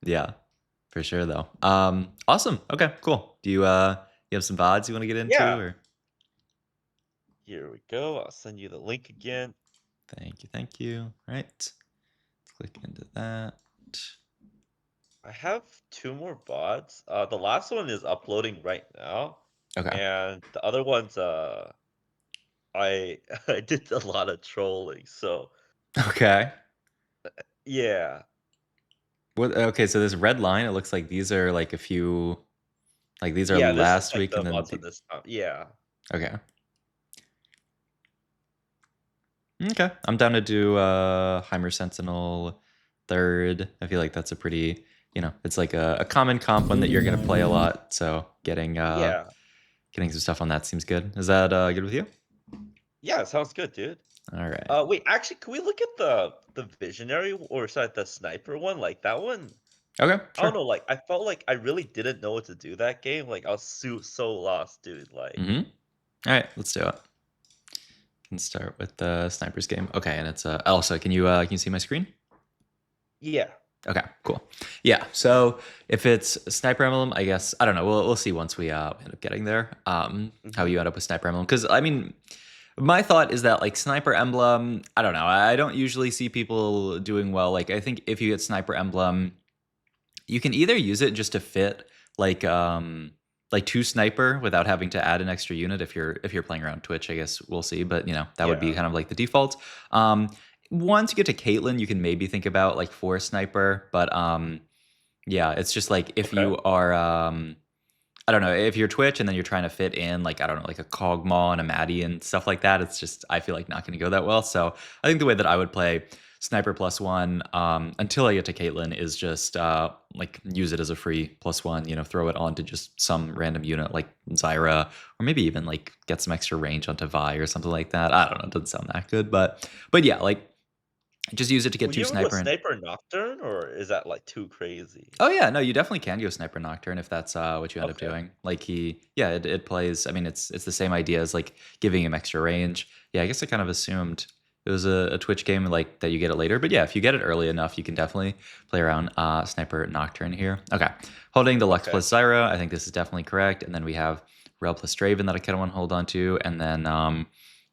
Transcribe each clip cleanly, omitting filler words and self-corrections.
Yeah, for sure though. Awesome. Okay, cool. Do you have some VODs you want to get into Yeah, or? here we go. I'll send you the link again. Thank you, thank you. All right, let's click into that. I have two more bots. The last one is uploading right now, Okay. and the other one's I I did a lot of trolling, so Okay. yeah. What? Okay, so this red line, it looks like these are like a few, like these are Yeah, this is last like week, the and then bots in this time. Yeah. okay. Okay, I'm down to do Heimer Sentinel third. I feel like that's a pretty, it's like a common comp one that you're gonna play a lot. So Yeah. getting some stuff on that seems good. Is that good with you? Yeah, sounds good, dude. All right. Wait, actually, can we look at the visionary or sorry, the sniper one? Like that one, Okay, I don't sure. know, like I felt like I really didn't know what to do that game. Like I was so lost, dude. Like, Mm-hmm. All right, let's do it. Can start with the snipers game. Okay, and it's also can you see my screen? yeah. Okay, cool. Yeah, so if it's Sniper Emblem, I guess I don't know. We'll see once we end up getting there. How Hmm. you end up with Sniper Emblem? Because I mean, my thought is that like Sniper Emblem, I don't know. I don't usually see people doing well. Like I think if you get Sniper Emblem, you can either use it just to fit like like two sniper without having to add an extra unit if you're playing around Twitch, I guess we'll see. But that would be Yeah. kind of like the default. Once you get to Caitlyn, you can maybe think about like four sniper, but yeah, it's just like if Okay. you are I don't know, if you're Twitch and then you're trying to fit in like I don't know, like a Kog'Maw and a Maddie and stuff like that, it's just I feel like not going to go that well. So I think the way that I would play Sniper plus one until I get to Caitlyn is just like use it as a free plus one. Throw it onto just some random unit like Zyra, or maybe even like get some extra range onto Vi or something like that. I don't know, it doesn't sound that good, but yeah, like just use it to get Will two you ever go sniper and sniper nocturne, or is that like too crazy? oh yeah, no, you definitely can go Sniper Nocturne if that's what you end up Okay. doing. Like yeah, it plays. I mean, it's the same idea as like giving him extra range. Yeah, I guess I kind of assumed it was a Twitch game like that you get it later. But yeah, if you get it early enough, you can definitely play around Sniper Nocturne here. Okay, holding the Lux Okay. plus Zyra, I think this is definitely correct. And then we have Rel plus Draven that I kind of want to hold on to, and then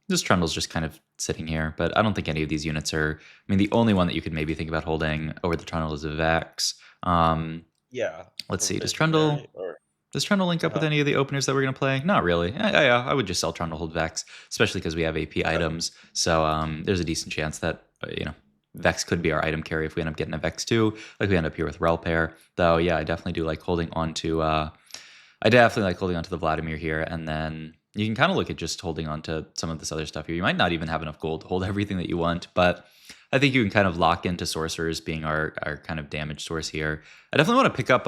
this Trundle's just kind of sitting here. But I don't think any of these units are. I mean, the only one that you could maybe think about holding over the Trundle is a Vex. Yeah. Let's For see. visionary or Does Trundle link up with uh-huh. any of the openers that we're gonna play? Not really. Yeah, I would just sell Trundle hold Vex, especially because we have AP Okay. items. So there's a decent chance that Vex could be our item carry if we end up getting a Vex too, like we end up here with Rel pair. Though yeah, I definitely do like holding on to. I definitely like holding on to the Vladimir here, and then you can kind of look at just holding on to some of this other stuff here. You might not even have enough gold to hold everything that you want, but I think you can kind of lock into sorcerers being our kind of damage source here. I definitely want to pick up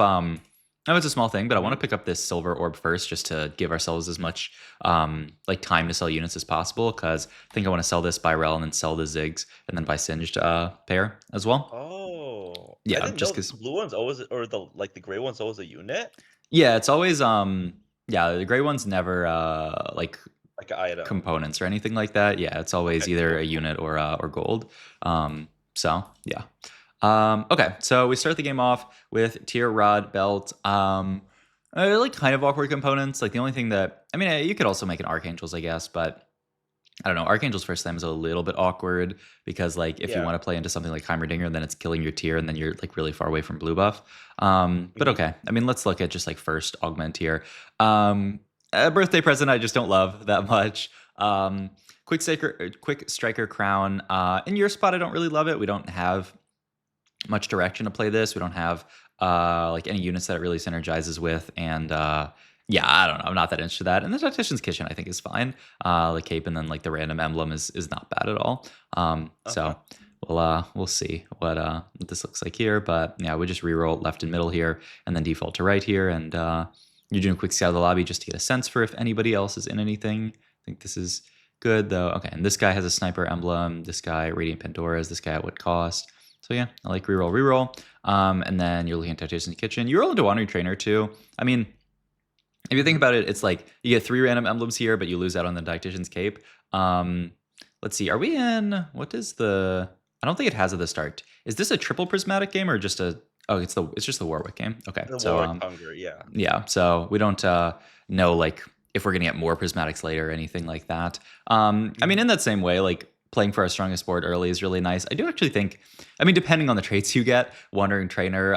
I know it's a small thing, but I want to Mhm. pick up this silver orb first just to give ourselves as much like time to sell units as possible, because I think I want to sell this by Rel and then sell the Ziggs and then buy Singed pair as well. Oh, I Yeah, didn't just know because the blue one's always or the gray one's always a unit? yeah, it's always yeah, the gray one's never like Like an item. components or anything like that. Yeah, it's always Okay, either cool, a cool. unit or gold. So yeah. Okay, so we start the game off with tier rod belt. Like kind of awkward components. Like the only thing that I mean, you could also make an archangels, I guess, but I don't know. Archangel's first slam is a little bit awkward because like if you Yeah. want to play into something like Heimerdinger, then it's killing your tier and then you're like really far away from blue buff. But Mhm. okay. I mean, let's look at just like first augment here. A birthday present I just don't love that much. Quick striker crown. In your spot, I don't really love it. We don't have much direction to play this. We don't have like any units that it really synergizes with, and yeah, I don't know. I'm not that interested in that. And the Tactician's Kitchen, I think, is fine. Like cape and then like the random emblem is not bad at all. Uh-huh. So we'll see what this looks like here. But yeah, we just reroll left and middle here, and then default to right here, and you're doing a quick scout of the lobby just to get a sense for if anybody else is in anything. I think this is good though. Okay, and this guy has a sniper emblem. This guy Radiant Pandora's. This guy at what cost? So yeah, I like reroll. And then you're looking at Tactician's Kitchen. You roll into Wandering Trainer too. I mean, if you think Mhm. about it, it's like you get 3 random emblems here, but you lose out on the Tactician's Cape. Um, let's see, are we in, what is the, I don't think it has at the start. Is this a triple prismatic game or just a Oh, it's just the Warwick game. Okay, The so Warwick Hunger, yeah. yeah, so we don't know like if we're gonna get more prismatics later or anything like that. I mean, Mhm. in that same way, like playing for our strongest board early is really nice. I do actually think, I mean, depending on the traits you get, Wandering Trainer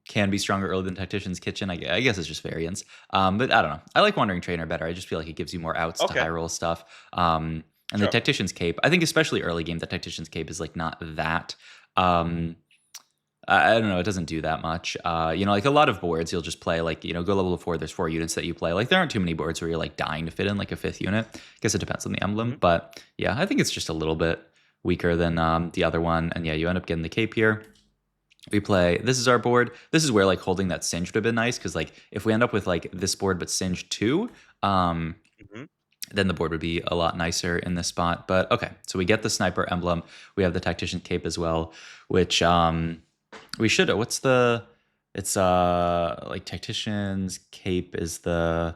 can be stronger early than Tactician's Kitchen. I guess it's just variance. But I don't know. I like Wandering Trainer better. I just feel like it gives you more outs to high Okay, roll stuff. And the sure. Tactician's Cape, I think especially early game, the Tactician's Cape is like not that. Um, I don't know. It doesn't do that much. Like a lot of boards, you'll just play like, go level 4. There's 4 units that you play. Like there aren't too many boards where you're like dying to fit in like a 5th unit. I guess it depends on the emblem, Mhm. but yeah, I think it's just a little bit weaker than the other one. And yeah, you end up getting the cape here. We play. This is our board. This is where like holding that singe would have been nice because like if we end up with like this board but singe 2, Mhm. then the board would be a lot nicer in this spot. But okay, so we get the sniper emblem. We have the tactician cape as well, which we should. What's the? It's like tactician's cape is the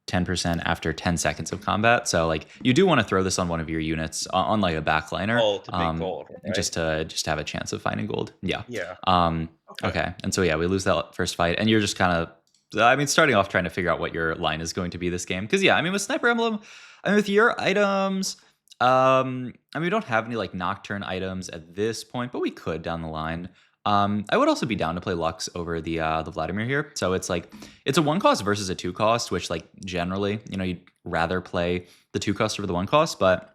10% after 10 seconds of combat. So like you do want to throw this on one of your units on like a backliner, Oh, to make gold, right? just to have a chance of finding gold. Yeah. Yeah. Um, Okay. okay. And so yeah, we lose that first fight, and you're just kind of, I mean, starting off trying to figure out what your line is going to be this game. Because yeah, I mean, with Sniper Emblem, I mean, with your items, I mean, we don't have any like Nocturne items at this point, but we could down the line. I would also be down to play Lux over the Vladimir here. So it's like it's a 1 cost versus a 2 cost, which like generally, you'd rather play the 2 cost over the 1 cost, but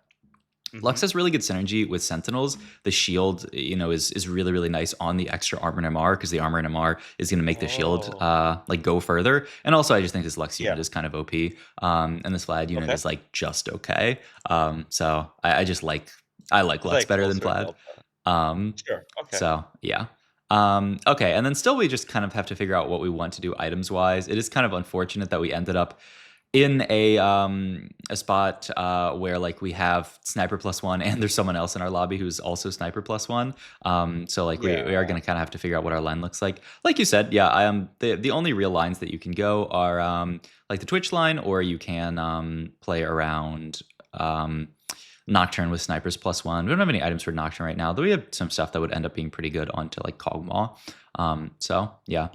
Lux Mhm. has really good synergy with Sentinels. The shield, is really really nice on the extra armor and MR because the armor and MR is going to make the shield Oh. like go further. And also, I just think this Lux unit Yeah. is kind of OP, and this Vlad unit Okay. is like just okay. So I just I like It's Lux like better than closer Vlad. delta. Um, Sure, okay. so yeah. Okay, and then still we just kind of have to figure out what we want to do items wise. It is kind of unfortunate that we ended up in a spot where like we have sniper +1 and there's someone else in our lobby who's also sniper +1. So like we are Yeah. gonna kind of have to figure out what our line looks like. Like you said, yeah, I am the only real lines that you can go are like the Twitch line, or you can play around Nocturne with snipers +1. We don't have any items for Nocturne right now, though we have some stuff that would end up being pretty good onto like Kog'Maw. So yeah.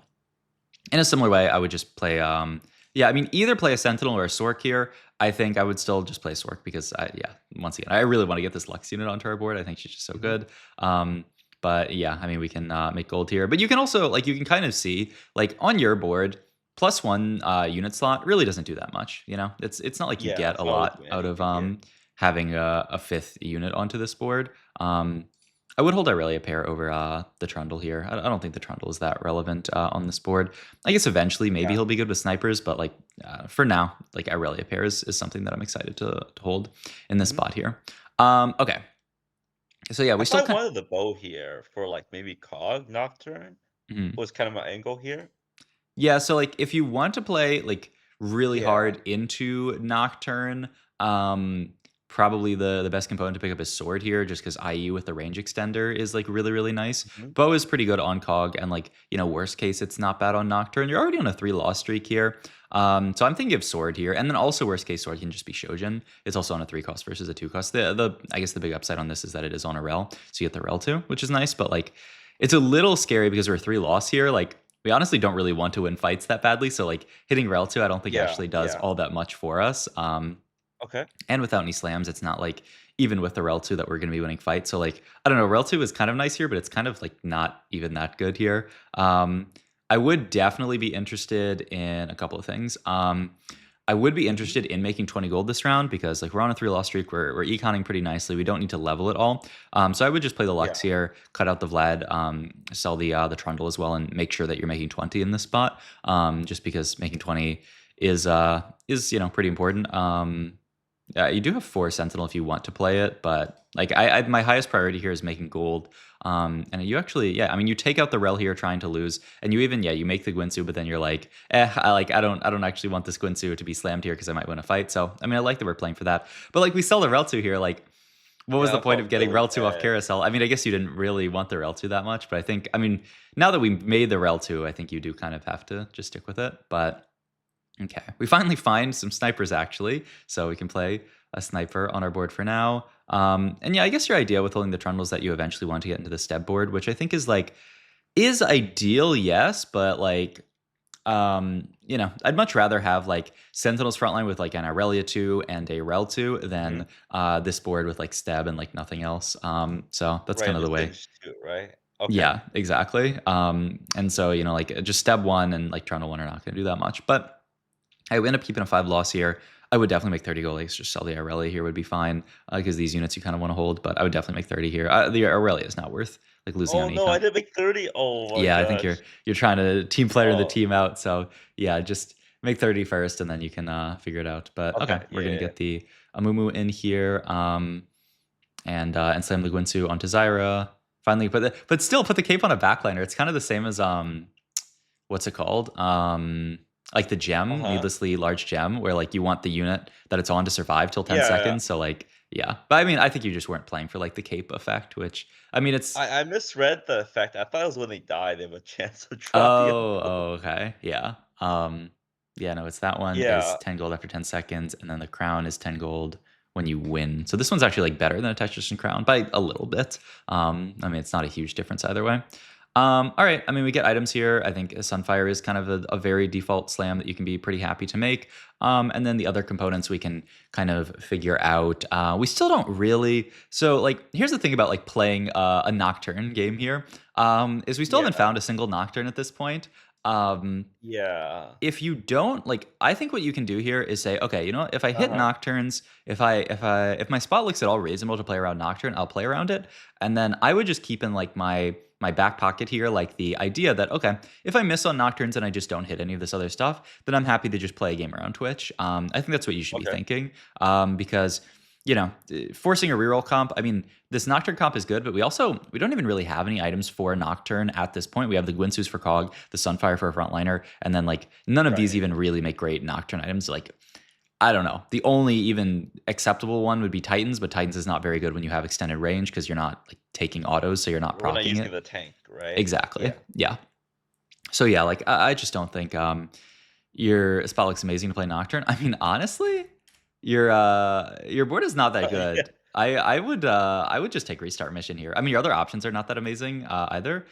In a similar way, I would just play yeah, I mean either play a Sentinel or a Sork here. I think I would still just play Sork because once again, I really want to get this Lux unit onto our board. I think she's just so Mhm. good. But yeah, I mean we can make gold here. But you can also like you can kind of see like on your board, +1 unit slot really doesn't do that much. It's not like you Yeah, get it's a not really lot doing out of anything here. having a 5th unit onto this board. I would hold Aurelia pair over the Trundle here. I don't think the Trundle is that relevant on this board. I guess eventually maybe Yeah. he'll be good with snipers, but like for now, like Aurelia pair is something that I'm excited to hold in this Mhm. spot here. Okay, so yeah, we I still thought I kind. wanted the bow here for, like, maybe Cog Nocturne was kind of my angle here. Yeah, so like if you want to play like really Yeah. hard into Nocturne, um probably the best component to pick up is sword here just cuz IE with the range extender is like really really nice. Mhm. Bow is pretty good on cog, and like, worst case it's not bad on Nocturne. You're already on a 3 loss streak here. So I'm thinking of sword here, and then also worst case sword can just be Shojin. It's also on a 3 cost versus a 2 cost. The I guess the big upside on this is that it is on a rel, so you get the rel too, which is nice, but like it's a little scary because we're 3 loss here. Like we honestly don't really want to win fights that badly. So like hitting Rel 2, I don't think Yeah, actually does yeah. all that much for us. Okay. And without any slams, it's not like even with the Rel 2 that we're going to be winning fights. So like I don't know, Rel 2 is kind of nice here, but it's kind of like not even that good here. I would definitely be interested in a couple of things. I would be Mhm. interested in making 20 gold this round because like we're on a 3 loss streak. We're econing pretty nicely. We don't need to level at all. So I would just play the Yeah. Lux here, cut out the Vlad, sell the Trundle as well, and make sure that you're making 20 in this spot. Just because making 20 is pretty important. Yeah, you do have 4 Sentinel if you want to play it, but like my highest priority here is making gold. And you actually, yeah, I mean, you take out the Rel here trying to lose, and you even, yeah, you make the Gwinsu, but then you're like, I don't actually want this Gwinsu to be slammed here because I might win a fight. So, I mean, I like that we're playing for that. But like, we sell the Rel 2 here, like, what was Yeah, the I point of felt getting really Rel 2 off bad. carousel? I mean, I guess you didn't really want the Rel 2 that much, but I mean, now that we made the Rel 2, I think you do kind of have to just stick with it. But okay, we finally find some snipers actually, so we can play a sniper on our board for now. And yeah, I guess your idea with holding the trundles that you eventually want to get into the step board, which I think is like Is ideal, yes, but like I'd much rather have like Sentinel's frontline with like an Aurelia 2 and a Rel 2 than Mhm. this board with like Stab and like nothing else. So that's Right, kind and of the the way. Singe too, right? Okay. Yeah, exactly. And so, like just Stab 1 and like Toronto 1 are not going to do that much. But I would end up keeping a 5 loss here. I would definitely make 30 gold legs. Just sell the Aurelia here would be fine because these units you kind of want to hold. But I would definitely make 30 here. The Aurelia is not worth like losing Oh, on no, I econ. didn't make 30. Oh my Yeah, I think gosh. you're trying to team player the Oh, team out. So yeah, just make 30 first, and then you can figure it out. But okay, okay. we're Yeah, gonna yeah, yeah. get the Amumu in here, and slam the Gwinsu onto Zyra. Finally, but still put the cape on a backliner. It's kind of the same as what's it called? Like the gem, Uh-huh. needlessly large gem, where like you want the unit that it's on to survive till 10 Yeah, yeah. seconds. So like yeah, but I mean I think you just weren't playing for like the cape effect, which I mean it's I misread the effect. I thought it was when they die, they have a chance of dropping a oh, okay. Yeah. Yeah, no, it's that one is Yeah. 10 gold after 10 seconds, and then the crown is 10 gold when you win. So this one's actually like better than a Tetris crown by a little bit. I mean, it's not a huge difference either way. All right. I mean, we get items here. I think Sunfire is kind of a very default slam that you can be pretty happy to make. And then the other components we can kind of figure out. We still don't really. So, like, here's the thing about like playing a Nocturne game here is we still haven't Yeah. found a single Nocturne at this point. Um, Yeah. if you don't like, I think what you can do here is say, okay, if I hit Uh-huh. Nocturnes, if my spot looks at all reasonable to play around Nocturne, I'll play around it, and then I would just keep in like my back pocket here, like the idea that okay, if I miss on Nocturnes and I just don't hit any of this other stuff, then I'm happy to just play a game around Twitch. I think that's what you should be Okay. thinking, because forcing a reroll comp. I mean, this Nocturne comp is good, but we don't even really have any items for Nocturne at this point. We have the Gwinsus for Cog, the Sunfire for a frontliner, and then like none of these Right. even really make great Nocturne items. Like I don't know. The only even acceptable one would be Titans, but Titans is not very good when you have extended range because you're not like taking autos, so you're not We're not proccing using it. the tank, right? Exactly. Yeah. Yeah. So yeah, like I just don't think your spot looks amazing to play Nocturne. I mean, honestly, your board is not that Yeah. good. I would just take restart mission here. I mean, your other options are not that amazing either.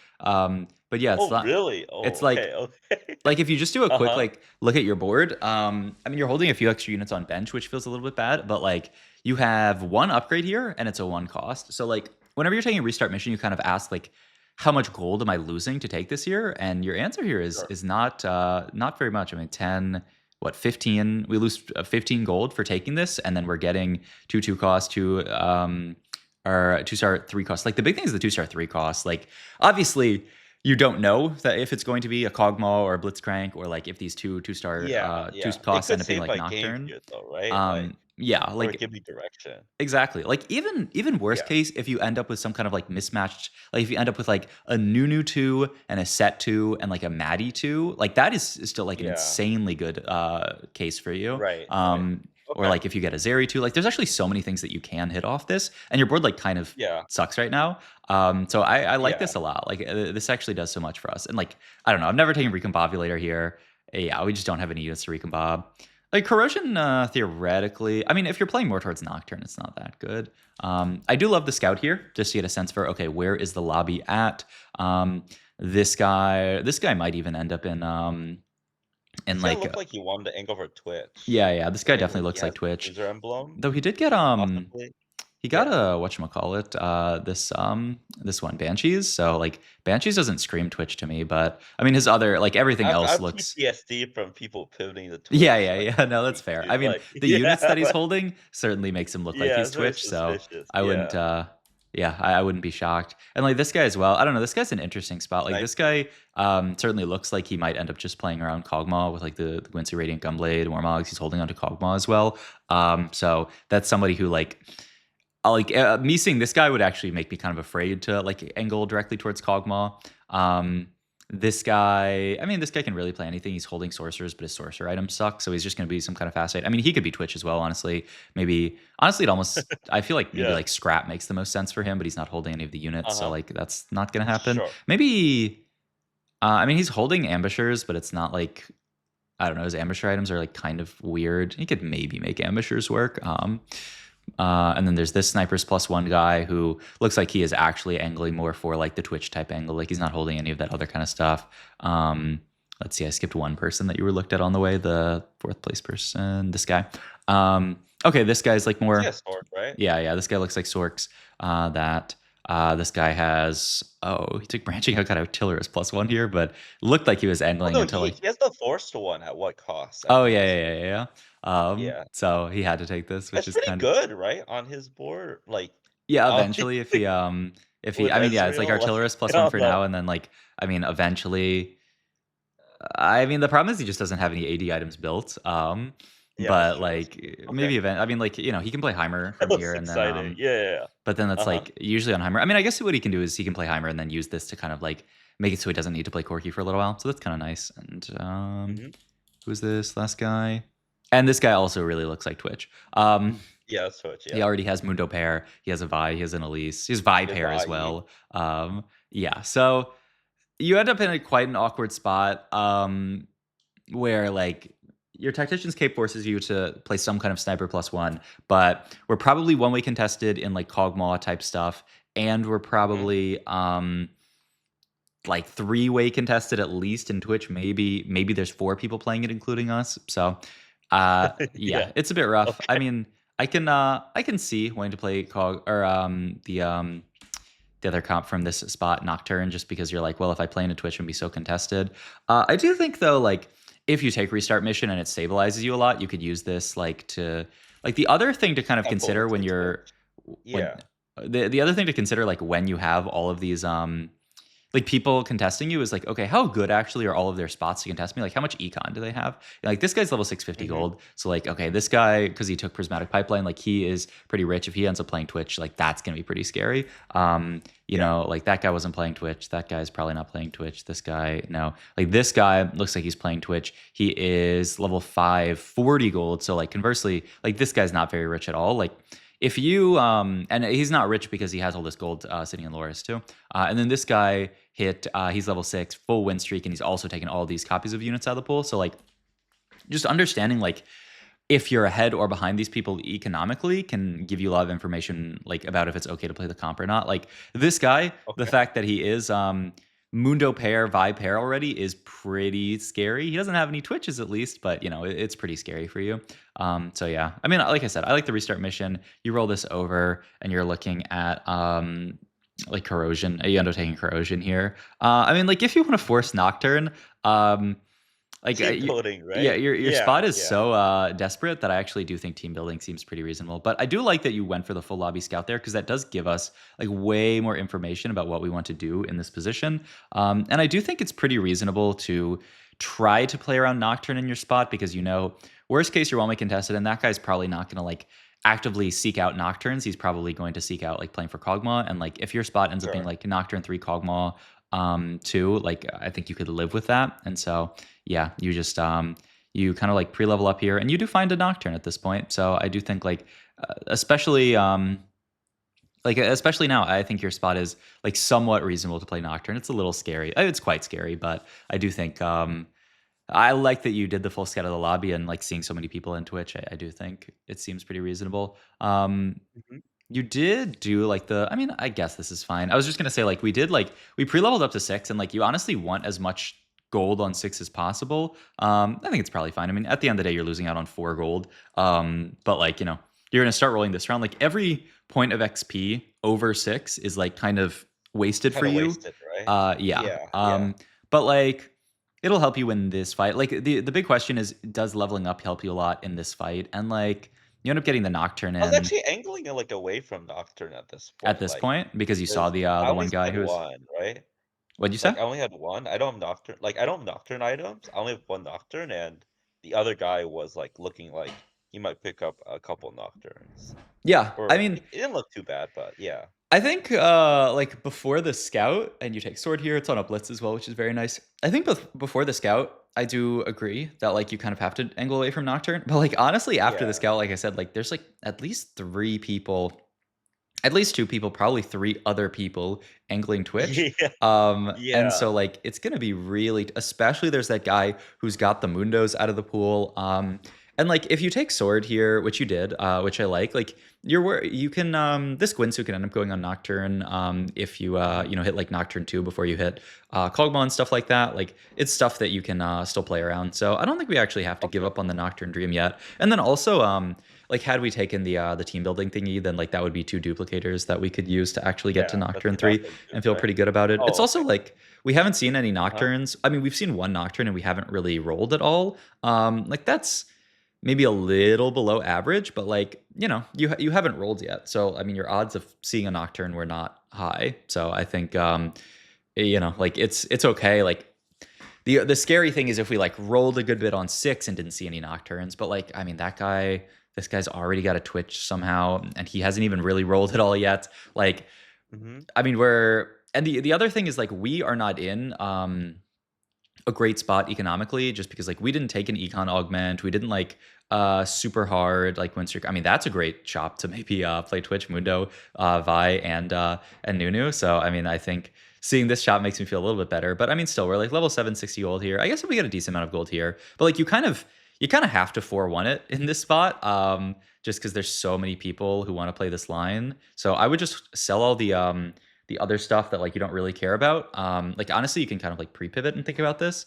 But yeah, it's Oh, not. really? It's Oh, okay, okay. like if you just do a quick Uh-huh. like look at your board, I mean you're holding a few extra units on bench, which feels a little bit bad, but like you have one upgrade here and it's a one cost. So like whenever you're taking a restart mission, you kind of ask like how much gold am I losing to take this here? And your answer here is Sure. is not very much. I mean 10 what 15 we lose 15 gold for taking this, and then we're getting 2 cost, or 2-star 3 cost. Like the big thing is the 2-star 3 cost. Like obviously you don't know that if it's going to be a Kog'Maw or a Blitzcrank, or like if these two-star Yeah, two yeah. It costs could end up being save like my game Nocturne. here though, right? Like, Yeah, or like give me direction. exactly. Like even worst Yeah. case, if you end up with some kind of like mismatched, like if you end up with like a Nunu 2 and a Set 2 and like a Maddie 2, like that is still like an Yeah. insanely good case for you. Right, right. Or Okay. like if you get a Zeri 2, like there's actually so many things that you can hit off this, and your board like kind of Yeah, sucks right now. So I like yeah. this a lot. Like this actually does so much for us. And like I don't know, I've never taken Recombobulator here. Yeah, we just don't have any units to Recombob. Like Corrosion, theoretically, I mean, if you're playing more towards Nocturne, it's not that good. I do love the Scout here, just to get a sense for okay, where is the lobby at? This guy might even end up in This guy like looked like he wanted to angle for Twitch. yeah, this guy Right? definitely Like he looks like has Twitch. user emblem, Though he did get possibly. he got Yeah. a whatchamacallit, this one Banshees. So like Banshees doesn't scream Twitch to me, but I mean his other like everything I else have looks PTSD from people pivoting to yeah, Twitch, yeah, like, yeah. No, that's me fair. I too, mean, like, the units yeah, that he's like, holding certainly makes him look like yeah, he's it's very Twitch. So suspicious. I wouldn't, Yeah. yeah, I wouldn't be shocked. And like this guy as well. I don't know. This guy's an interesting spot. Like this Sniper. guy, certainly looks like he might end up just playing around Kog'Maw with like the Gwyncy Radiant Gunblade, Warmogs. He's holding onto Kog'Maw as well. So that's somebody who me seeing this guy would actually make me kind of afraid to like angle directly towards Kog'Maw. This guy, I mean, this guy can really play anything. He's holding sorcerers, but his sorcerer items suck, so he's just going to be some kind of fast item. I mean, he could be Twitch as well, honestly. Honestly, I feel like maybe Yeah. like Scrap makes the most sense for him, but he's not holding any of the units, so Uh-huh. like that's not going to happen. Sure. Maybe, I mean, he's holding ambushers, but it's not like I don't know. His ambusher items are like kind of weird. He could maybe make ambushers work. And then there's this snipers plus one guy who looks like he is actually angling more for like the Twitch type angle. Like he's not holding any of that other kind of stuff. Let's see, I skipped one person that you were looked at on the way, the fourth place person, this guy. Okay, this guy's like It's more, a sword, right? yeah, this guy looks like Sorks. That this guy has, oh, he took branching out, got artillery plus one here, but looked like he was Oh angling no, until he like, he has the forced one at what cost, I oh, think. yeah. Yeah. So he had to take this, which That's is pretty kind of, good, right, on his board? Like, yeah, he eventually like, if he with I mean, yeah, it's like Ezreal, like, artillerist I plus one don't for know. now, and then like I mean, eventually I mean the problem is he just doesn't have any AD items built. Yeah, that's But true, that's like true. Okay. maybe I mean like, he can play Heimer That from looks here and then exciting. Yeah. but then that's Uh-huh. like usually on Heimer. I mean, I guess what he can do is he can play Heimer and then use this to kind of like make it so he doesn't need to play Corki for a little while. So that's kind of nice. And Mhm. who's this last guy? And this guy also really looks like Twitch. Yeah, Switch, He yeah. already has Mundo pair. He has a Vi. He has an Elise. He has Vi His pair as IE. well. Yeah. So you end up in quite an awkward spot where like your tactician's cape forces you to play some kind of sniper plus one, but we're probably one way contested in like Kog'Maw type stuff, and we're Mhm. probably like three-way contested at least in Twitch. Maybe there's four people playing it, including us. So Yeah. yeah, it's a bit rough. I Okay. mean, I can see wanting to play Cog or the other comp from this spot, Nocturne, just because you're like, well, if I play into Twitch and be so contested. I do think though, like if you take restart mission and it stabilizes you a lot, you could use this like to like the other thing to kind of Tempo consider when into you're Twitch. when Yeah. the other thing to consider like when you have all of these like people contesting you is like, okay, how good actually are all of their spots to contest me? Like, how much econ do they have? Like, this guy's level 650 Mhm. gold. So, like, okay, this guy, because he took Prismatic Pipeline, like, he is pretty rich. If he ends up playing Twitch, like, that's going to be pretty scary. Yeah. Like, that guy wasn't playing Twitch. That guy's probably not playing Twitch. This guy, no. Like, this guy looks like he's playing Twitch. He is level 540 gold. So, like, conversely, like, this guy's not very rich at all. Like, if you and he's not rich because he has all this gold sitting in Loris too. And then this guy hit he's level 6, full win streak, and he's also taken all these copies of units out of the pool. So like just understanding like if you're ahead or behind these people economically can give you a lot of information like about if it's okay to play the comp or not. Like this guy, the Okay. fact that he is Mundo pair, Vi pair already is pretty scary. He doesn't have any twitches at least, but it's pretty scary for you. So yeah, I mean, like I said, I like the restart mission. You roll this over and you're looking at like corrosion. You end up taking corrosion here. I mean, like if you want to force Nocturne, um, like, Team building, yeah, right? your Yeah, spot is yeah. so desperate that I actually do think team building seems pretty reasonable. But I do like that you went for the full lobby scout there because that does give us like way more information about what we want to do in this position. And I do think it's pretty reasonable to try to play around Nocturne in your spot because worst case you're only contested, and that guy's probably not going to like actively seek out Nocturnes. He's probably going to seek out like playing for Kog'Maw, and like if your spot ends up being Sure. like Nocturne 3 Kog'Maw 2, like I think you could live with that. And so yeah, you just you kind of like pre-level up here and you do find a Nocturne at this point. So I do think like especially now I think your spot is like somewhat reasonable to play Nocturne. It's a little scary. It's quite scary, but I do think I like that you did the full scout of the lobby and like seeing so many people in Twitch. I do think it seems pretty reasonable. Mhm. You did do like I mean, I guess this is fine. I was just gonna say, like, we pre-leveled up to 6, and like you honestly want as much gold on 6 as possible. I think it's probably fine. I mean, at the end of the day, you're losing out on 4 gold. But like, you're gonna start rolling this round. Like every point of XP over 6 is like kind of wasted for Kinda you. wasted, right? Yeah. Yeah, yeah. But like it'll help you win this fight. Like the big question is, does leveling up help you a lot in this fight? And like you end up getting the Nocturne I was in actually angling, like, away from Nocturne at this at point, this like, point because you saw 'cause I the one only guy had who was 1, right? what'd you say? Like, I only had 1. I don't have Nocturne I don't have Nocturne items. I only have 1 Nocturne, and the other guy was, like, looking like he might pick up a couple Nocturnes. Yeah, I Or mean, it didn't look too bad, but yeah. I think like before the scout, and you take sword here, it's on a blitz as well, which is very nice. I think before the scout, I do agree that like you kind of have to angle away from Nocturne. But like honestly, after the Yeah. scout, like I said, like there's like at least 2 people, probably 3 other people angling Twitch. Yeah, And yeah. so like it's gonna be really, especially there's that guy who's got the Mundos out of the pool. And like if you take sword here, which you did, which I like you can this Gwynsu can end up going on Nocturne if you you know hit like Nocturne 2 before you hit Kog'Maw and stuff like that. Like it's stuff that you can still play around. So I don't think we actually have to give Okay. up on the Nocturne Dream yet. And then also like had we taken the team building thingy, then like that would be two duplicators that we could use to actually get to Yeah, that's Nocturne 3 exactly good, and feel right? pretty good about it. It's Oh, also okay. like we haven't seen any Uh-huh. Nocturnes. I mean, we've seen one Nocturne and we haven't really rolled at all. Like that's maybe a little below average, but like you haven't rolled yet, so I mean your odds of seeing a Nocturne were not high. So I think like it's okay. Like the scary thing is if we like rolled a good bit on 6 and didn't see any Nocturnes, but like I mean this guy's already got a Twitch somehow, and he hasn't even really rolled it all yet. Like Mhm. I mean we're and the other thing is like we are not in a great spot economically just because like we didn't take an econ augment, we didn't like super hard like once you're I mean that's a great shop to maybe play Twitch, Mundo, Vi and Nunu. So I mean I think seeing this shop makes me feel a little bit better, but I mean still we're like level 760 gold here. I guess if we get a decent amount of gold here, but like you kind of have to 4-1 it in this spot just because there's so many people who want to play this line. So I would just sell all the other stuff that like you don't really care about. Like honestly, you can kind of like pre-pivot and think about this.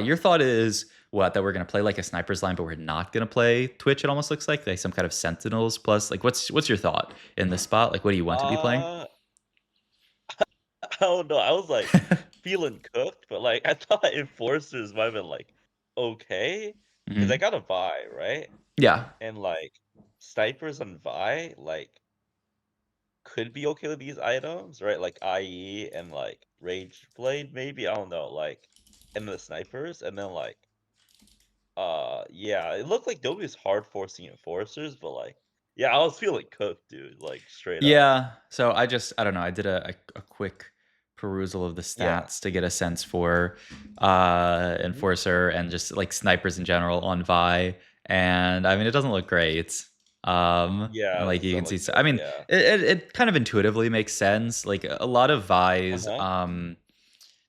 Your thought is what that we're gonna play like a sniper's line, but we're not gonna play Twitch. It almost looks like some kind of Sentinels plus. Like, what's your thought in this spot? Like, what do you want to be playing? Uh, I don't know. I was like feeling cooked, but like I thought enforcers might have been like okay, because I Hmm. got a Vi, right? Yeah, And like snipers on Vi like could be okay with these items, right? Like IE and like Rage Blade, maybe I don't know, like and the snipers, and then like yeah, it looked like Dobie was hard forcing enforcers, but like yeah, I was feeling cooked, dude, like straight up. yeah. So I don't know. I did a quick perusal of the Yeah. stats to get a sense for Mhm. Enforcer and just like snipers in general on Vi. And I mean, it doesn't look great. Yeah, And it like you doesn't can see, look so, I good, mean, yeah. it kind of intuitively makes sense. Like a lot of Vi's, Uh-huh.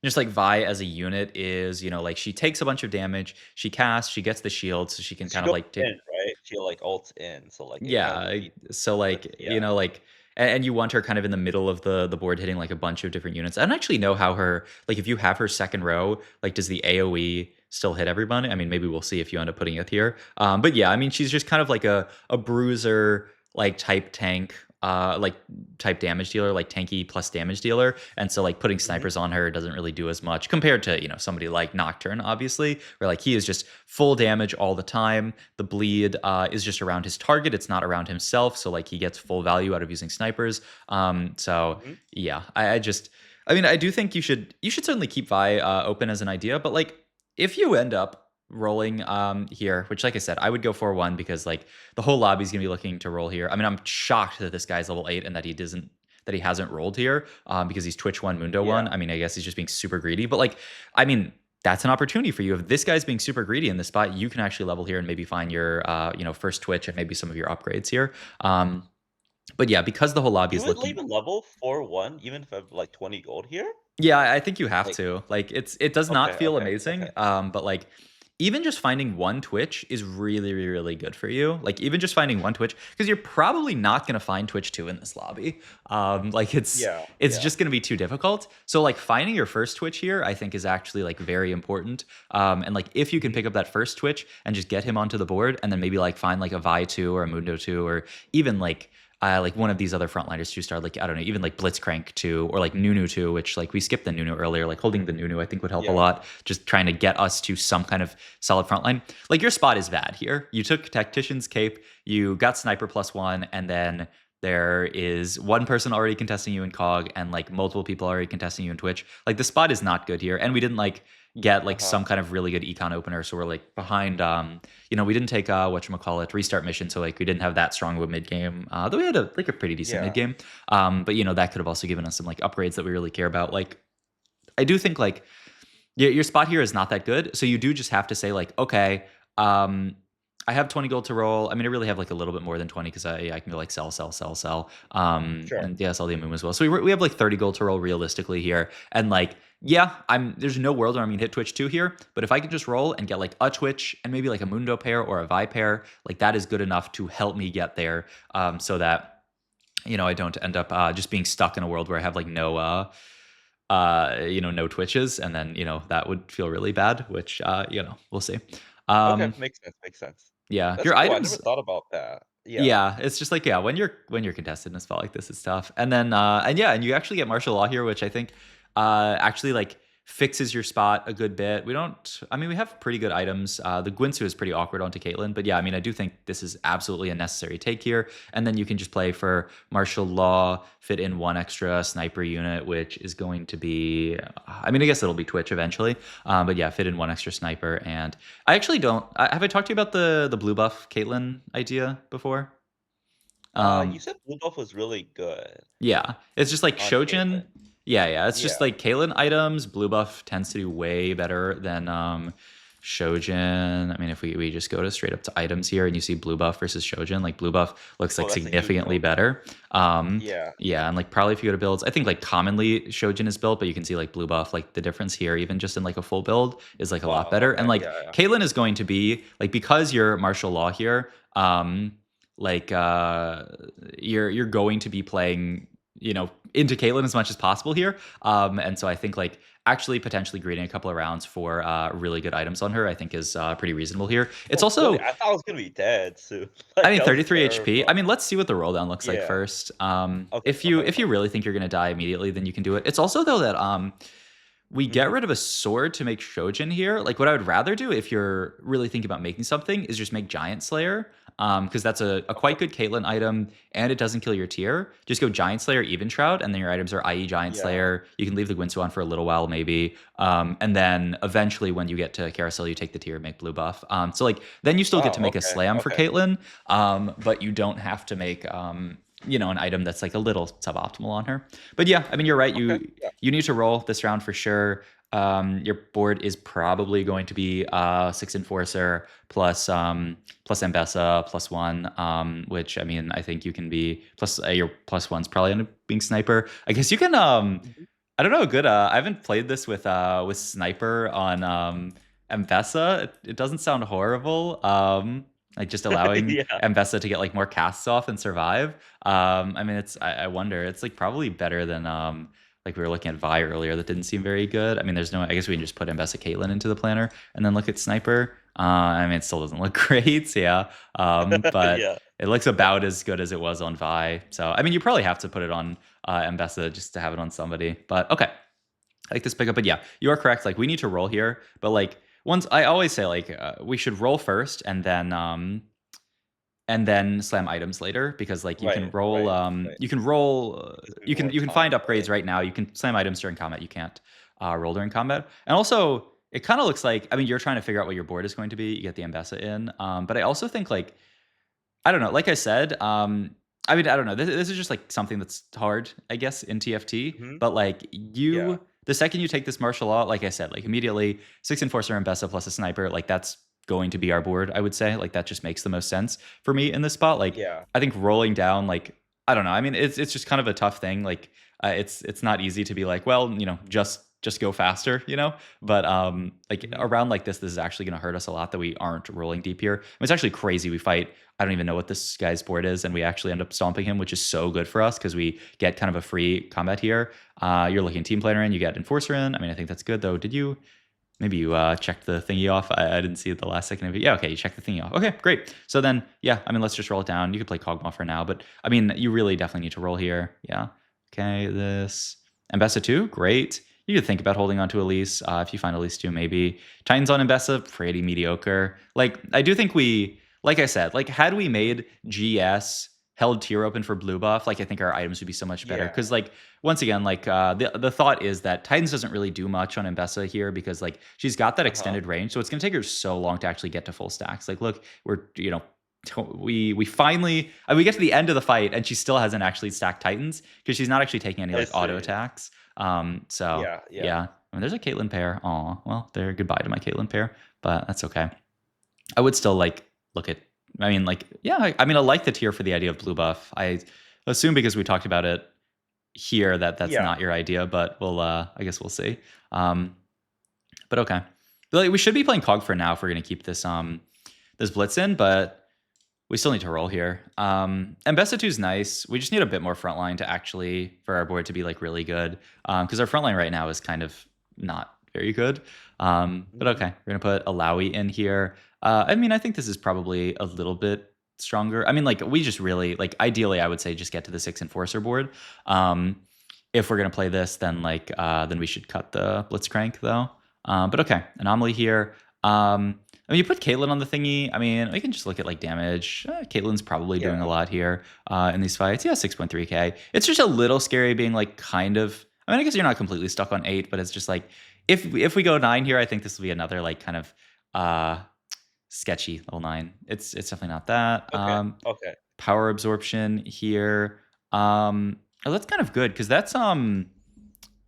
just like Vi as a unit is, like she takes a bunch of damage, she casts, she gets the shield, so she can 'Cause she kind of goes like in, take. right? She, like, ults in, so, like, it Yeah, kinda defeats so, purpose, like, yeah. like and you want her kind of in the middle of the board hitting, like, a bunch of different units. I don't actually know how her like, if you have her second row, like, does the AoE still hit everyone? I mean, maybe we'll see if you end up putting it here. But yeah, I mean, she's just kind of like a bruiser, like, type tank, like, type damage dealer, like, tanky plus damage dealer, and so, like, putting Mhm, snipers on her doesn't really do as much compared to, somebody like Nocturne, obviously, where, like, he is just full damage all the time. The bleed is just around his target. It's not around himself. So like he gets full value out of using snipers. So mhm. yeah, I mean, I do think you should certainly keep Vi open as an idea. But like if you end up rolling here, which like I said, I would go 4-1 because like the whole lobby's gonna be looking to roll here. I mean, I'm shocked that this guy's level 8 and that he hasn't rolled here because he's Twitch 1, Mundo Yeah. 1. I mean, I guess he's just being super greedy. But like, I mean, that's an opportunity for you. If this guy's being super greedy in this spot, you can actually level here and maybe find your, first Twitch and maybe some of your upgrades here. But yeah, because the whole lobby You is would leave looking. a level 4-1 even if I have, like, 20 gold here? Yeah, I think you have Like to. Like it does not okay, feel okay, amazing, okay. but like even just finding one Twitch is really, really, really good for you. Like even just finding one Twitch because you're probably not going to find Twitch 2 in this lobby. Like Yeah, it's yeah. just going to be too difficult. So like finding your first Twitch here, I think is actually like very important. And like if you can Mhm. pick up that first Twitch and just get him onto the board, and then maybe like find like a Vi 2 or a Mundo 2 or even like one of these other frontliners 2-star, like I don't know, even like Blitzcrank 2 or like Nunu 2, which like we skipped the Nunu earlier. Like holding the Nunu, I think would help a Yeah. lot. Just trying to get us to some kind of solid frontline. Like your spot is bad here. You took Tactician's Cape, you got Sniper +1, and then there is one person already contesting you in COG and like multiple people already contesting you in Twitch. Like the spot is not good here. And we didn't like get like Uh-huh. some kind of really good econ opener. So we're like behind we didn't take whatchamacallit restart mission, so like we didn't have that strong of a mid game. Though we had a pretty decent mid Yeah. game. But that could have also given us some like upgrades that we really care about. Like I do think like your spot here is not that good. So you do just have to say like, okay, I have 20 gold to roll. I mean, I really have like a little bit more than 20 because I can go like sell, sell, sell, sell. Sure. And yeah, sell the Amumu as well. So we have like 30 gold to roll realistically here. And like Yeah, there's no world where I'm gonna hit Twitch 2 here, but if I could just roll and get like a Twitch and maybe like a Mundo pair or a Vi pair, like that is good enough to help me get there, so that I don't end up just being stuck in a world where I have like no Twitches, and then that would feel really bad, which we'll see. Okay, Um, makes sense, makes sense. yeah, That's your cool, I never items. thought about that. Yeah. Yeah, it's just like when you're contested in a spot like this, it's tough. And then and you actually get martial law here, which I think actually like fixes your spot a good bit. We have pretty good items. The Gwinsu is pretty awkward onto Caitlyn, but yeah, I mean I do think this is absolutely a necessary take here. And then you can just play for martial law, fit in one extra sniper unit, which is going to be I guess it'll be Twitch eventually. But yeah, fit in one extra sniper. And I actually don't have I talked to you about the blue buff Caitlyn idea before? You Um, said blue buff was really good yeah, it's just like on Shojin. Caitlyn. Yeah, it's just Yeah. like Caitlyn items. Blue buff tends to do way better than Shojin. I mean, if we just go to straight up to items here and you see blue buff versus Shojin, like blue buff looks Oh, like that's a huge significantly difference. better. Yeah. Yeah, and like probably if you go to builds, I think like commonly Shojin is built, but you can see like blue buff, like the difference here, even just in like a full build, is like a lot Wow, better. And okay, like yeah, yeah. Caitlyn is going to be like because you're martial law here. Like you're going to be playing into Caitlyn as much as possible here. And so I think like actually potentially greeting a couple of rounds for really good items on her, I think is pretty reasonable here. It's Oh, really? also I thought I was gonna be dead soon. I Like, mean I was 33 HP. I terrified. mean, let's see what the roll down looks like Yeah. first. Okay, If you okay, if okay. you really think you're gonna die immediately, then you can do it. It's also though that we get Mhm. rid of a sword to make Shojin here. Like what I would rather do if you're really thinking about making something is just make Giant Slayer. Because that's a Okay. quite good Caitlyn item and it doesn't kill your tier. Just go Giant Slayer, Even Shroud, and then your items are IE Giant Yeah. Slayer. You can leave the Gwinsu on for a little while, maybe. And then eventually when you get to Carousel, you take the tier, make blue buff. So like then you still get to Wow, make a okay, slam for okay. Caitlyn, but you don't have to make an item that's like a little suboptimal on her. But yeah, I mean you're right. Okay, You yeah. you need to roll this round for sure. Your board is probably going to be 6 Enforcer plus Ambessa +1, which I mean I think you can be plus your +1's probably end up being Sniper. I guess you can Mhm. I don't know, good. I haven't played this with Sniper on Ambessa. It doesn't sound horrible. Like just allowing Yeah. Ambessa to get like more casts off and survive. I mean, I wonder. It's like probably better than like we were looking at Vi earlier. That didn't seem very good. I mean, there's no. I guess we can just put Ambessa Caitlyn into the planner and then look at Sniper. I mean, it still doesn't look great. Yeah. But Yeah. it looks about as good as it was on Vi. So I mean, you probably have to put it on Mbessa just to have it on somebody. But okay, I like this pickup. But yeah, you are correct. Like we need to roll here. But like once I always say like we should roll first and then slam items later because like you can Right, roll right, right. Gives me you can more you can find time, upgrades right? right now. You can slam items during combat. You can't roll during combat. And also it kind of looks like I mean you're trying to figure out what your board is going to be. You get the Ambessa in. But I also think like I don't know. Like I said, I mean, I don't know. This is just like something that's hard, I guess, in TFT. Mhm. But like Yeah. the second you take this martial law, like I said, like immediately 6 Enforcer and Bessa plus a sniper, like that's going to be our board. I would say, like that just makes the most sense for me in this spot. Like Yeah. I think rolling down, like I don't know. I mean, it's just kind of a tough thing. Like it's not easy to be like, well, just go faster, But like Mhm. around like this is actually going to hurt us a lot that we aren't rolling deep here. I mean, it's actually crazy. We fight I don't even know what this guy's board is, and we actually end up stomping him, which is so good for us because we get kind of a free combat here. You're looking team planner in, you get enforcer in. I mean, I think that's good though. Did you maybe you checked the thingy off? I didn't see it the last second of it. Yeah, okay, you checked the thingy off. Okay, great. So then, yeah, I mean, let's just roll it down. You could play Kog'Maw for now, but I mean, you really definitely need to roll here. Yeah. Okay, this Mbessa 2, great. You could think about holding on to Elise if you find Elise 2, maybe. Titans on Mbessa, pretty mediocre. Like, I do think like I said, like, had we made GS held tier open for blue buff, like, I think our items would be so much better. Yeah. Because, like, once again, like, the thought is that Titans doesn't really do much on Mbessa here because, like, she's got that Uh-huh. extended range. So it's going to take her so long to actually get to full stacks. Like, look, we finally we get to the end of the fight and she still hasn't actually stacked Titans because she's not actually taking any I like auto see. attacks. So Yeah, yeah. yeah, I mean, there's a Caitlyn pair. Aw, well, they're goodbye to my Caitlyn pair, but that's okay. I would still like look at. I mean, like yeah, I mean, I like the tier for the idea of blue buff. I assume because we talked about it here that that's Yeah. not your idea, but we'll I guess we'll see. Um, but okay. But, like, we should be playing Cog for now if we're gonna keep this blitz in, but we still need to roll here. And Besta 2 is nice. We just need a bit more front line to actually for our board to be like really good. Because our front line right now is kind of not very good. But Mhm. okay, we're gonna put Alawi in here. I mean, I think this is probably a little bit stronger. I mean, like we just really like ideally, I would say just get to the 6 Enforcer board. Um, if we're gonna play this, then like then we should cut the Blitzcrank though. But okay, anomaly here. I mean, you put Caitlyn on the thingy. I mean, we can just look at like damage. Caitlyn's probably doing a Yeah. lot here in these fights. Yeah, 6.3k. It's just a little scary being like kind of. I mean, I guess you're not completely stuck on 8, but it's just like if we go 9 here, I think this will be another like kind of uh sketchy level 9. It's definitely not that. Okay. Okay. Power absorption here. Oh, that's kind of good because that's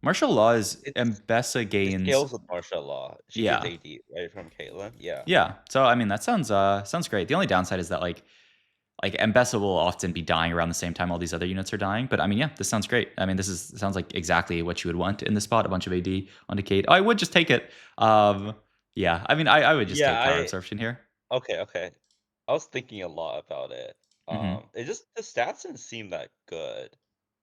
martial law is It's Mbessa it gains. scales with martial law. She gets Yeah. AD, right, from Caitlyn? Yeah. Yeah. So I mean that sounds great. The only downside is that like Mbessa will often be dying around the same time all these other units are dying. But I mean, yeah, this sounds great. I mean, sounds like exactly what you would want in this spot, a bunch of AD on Decade. Oh, I would just take it. Yeah, I mean I would just Yeah, take power I absorption here. okay, okay. I was thinking a lot about it. Hmm. It just the stats didn't seem that good.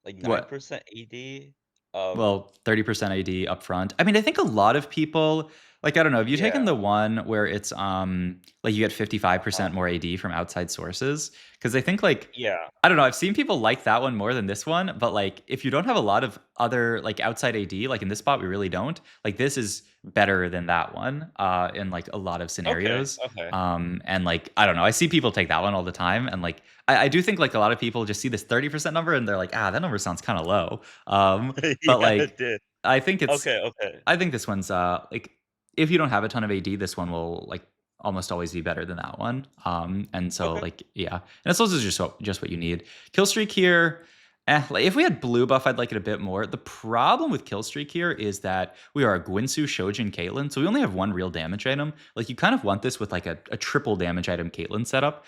Like What? 9% AD. Well, 30% AD up front. I mean, I think a lot of people like I don't know, have you taken Yeah. the one where it's like you get Uh, 55% more AD from outside sources? Because I think like yeah. I don't know, I've seen people like that one more than this one, but like if you don't have a lot of other like outside AD, like in this spot we really don't. Like this is better than that one in like a lot of Okay, scenarios. okay. And like I don't know, I see people take that one all the time and like I do think like a lot of people just see this 30% number and they're like, that number sounds kind of low. But Yeah, it like did. I think it's Okay, okay. I think this one's like if you don't have a ton of AD, this one will like almost always be better than that one. And so Okay. like yeah, and it's also just what you need. Kill streak here. Like if we had blue buff, I'd like it a bit more. The problem with kill streak here is that we are a Gwinsu, Shojin, Caitlyn, so we only have one real damage item. Like you kind of want this with like a triple damage item Caitlyn setup.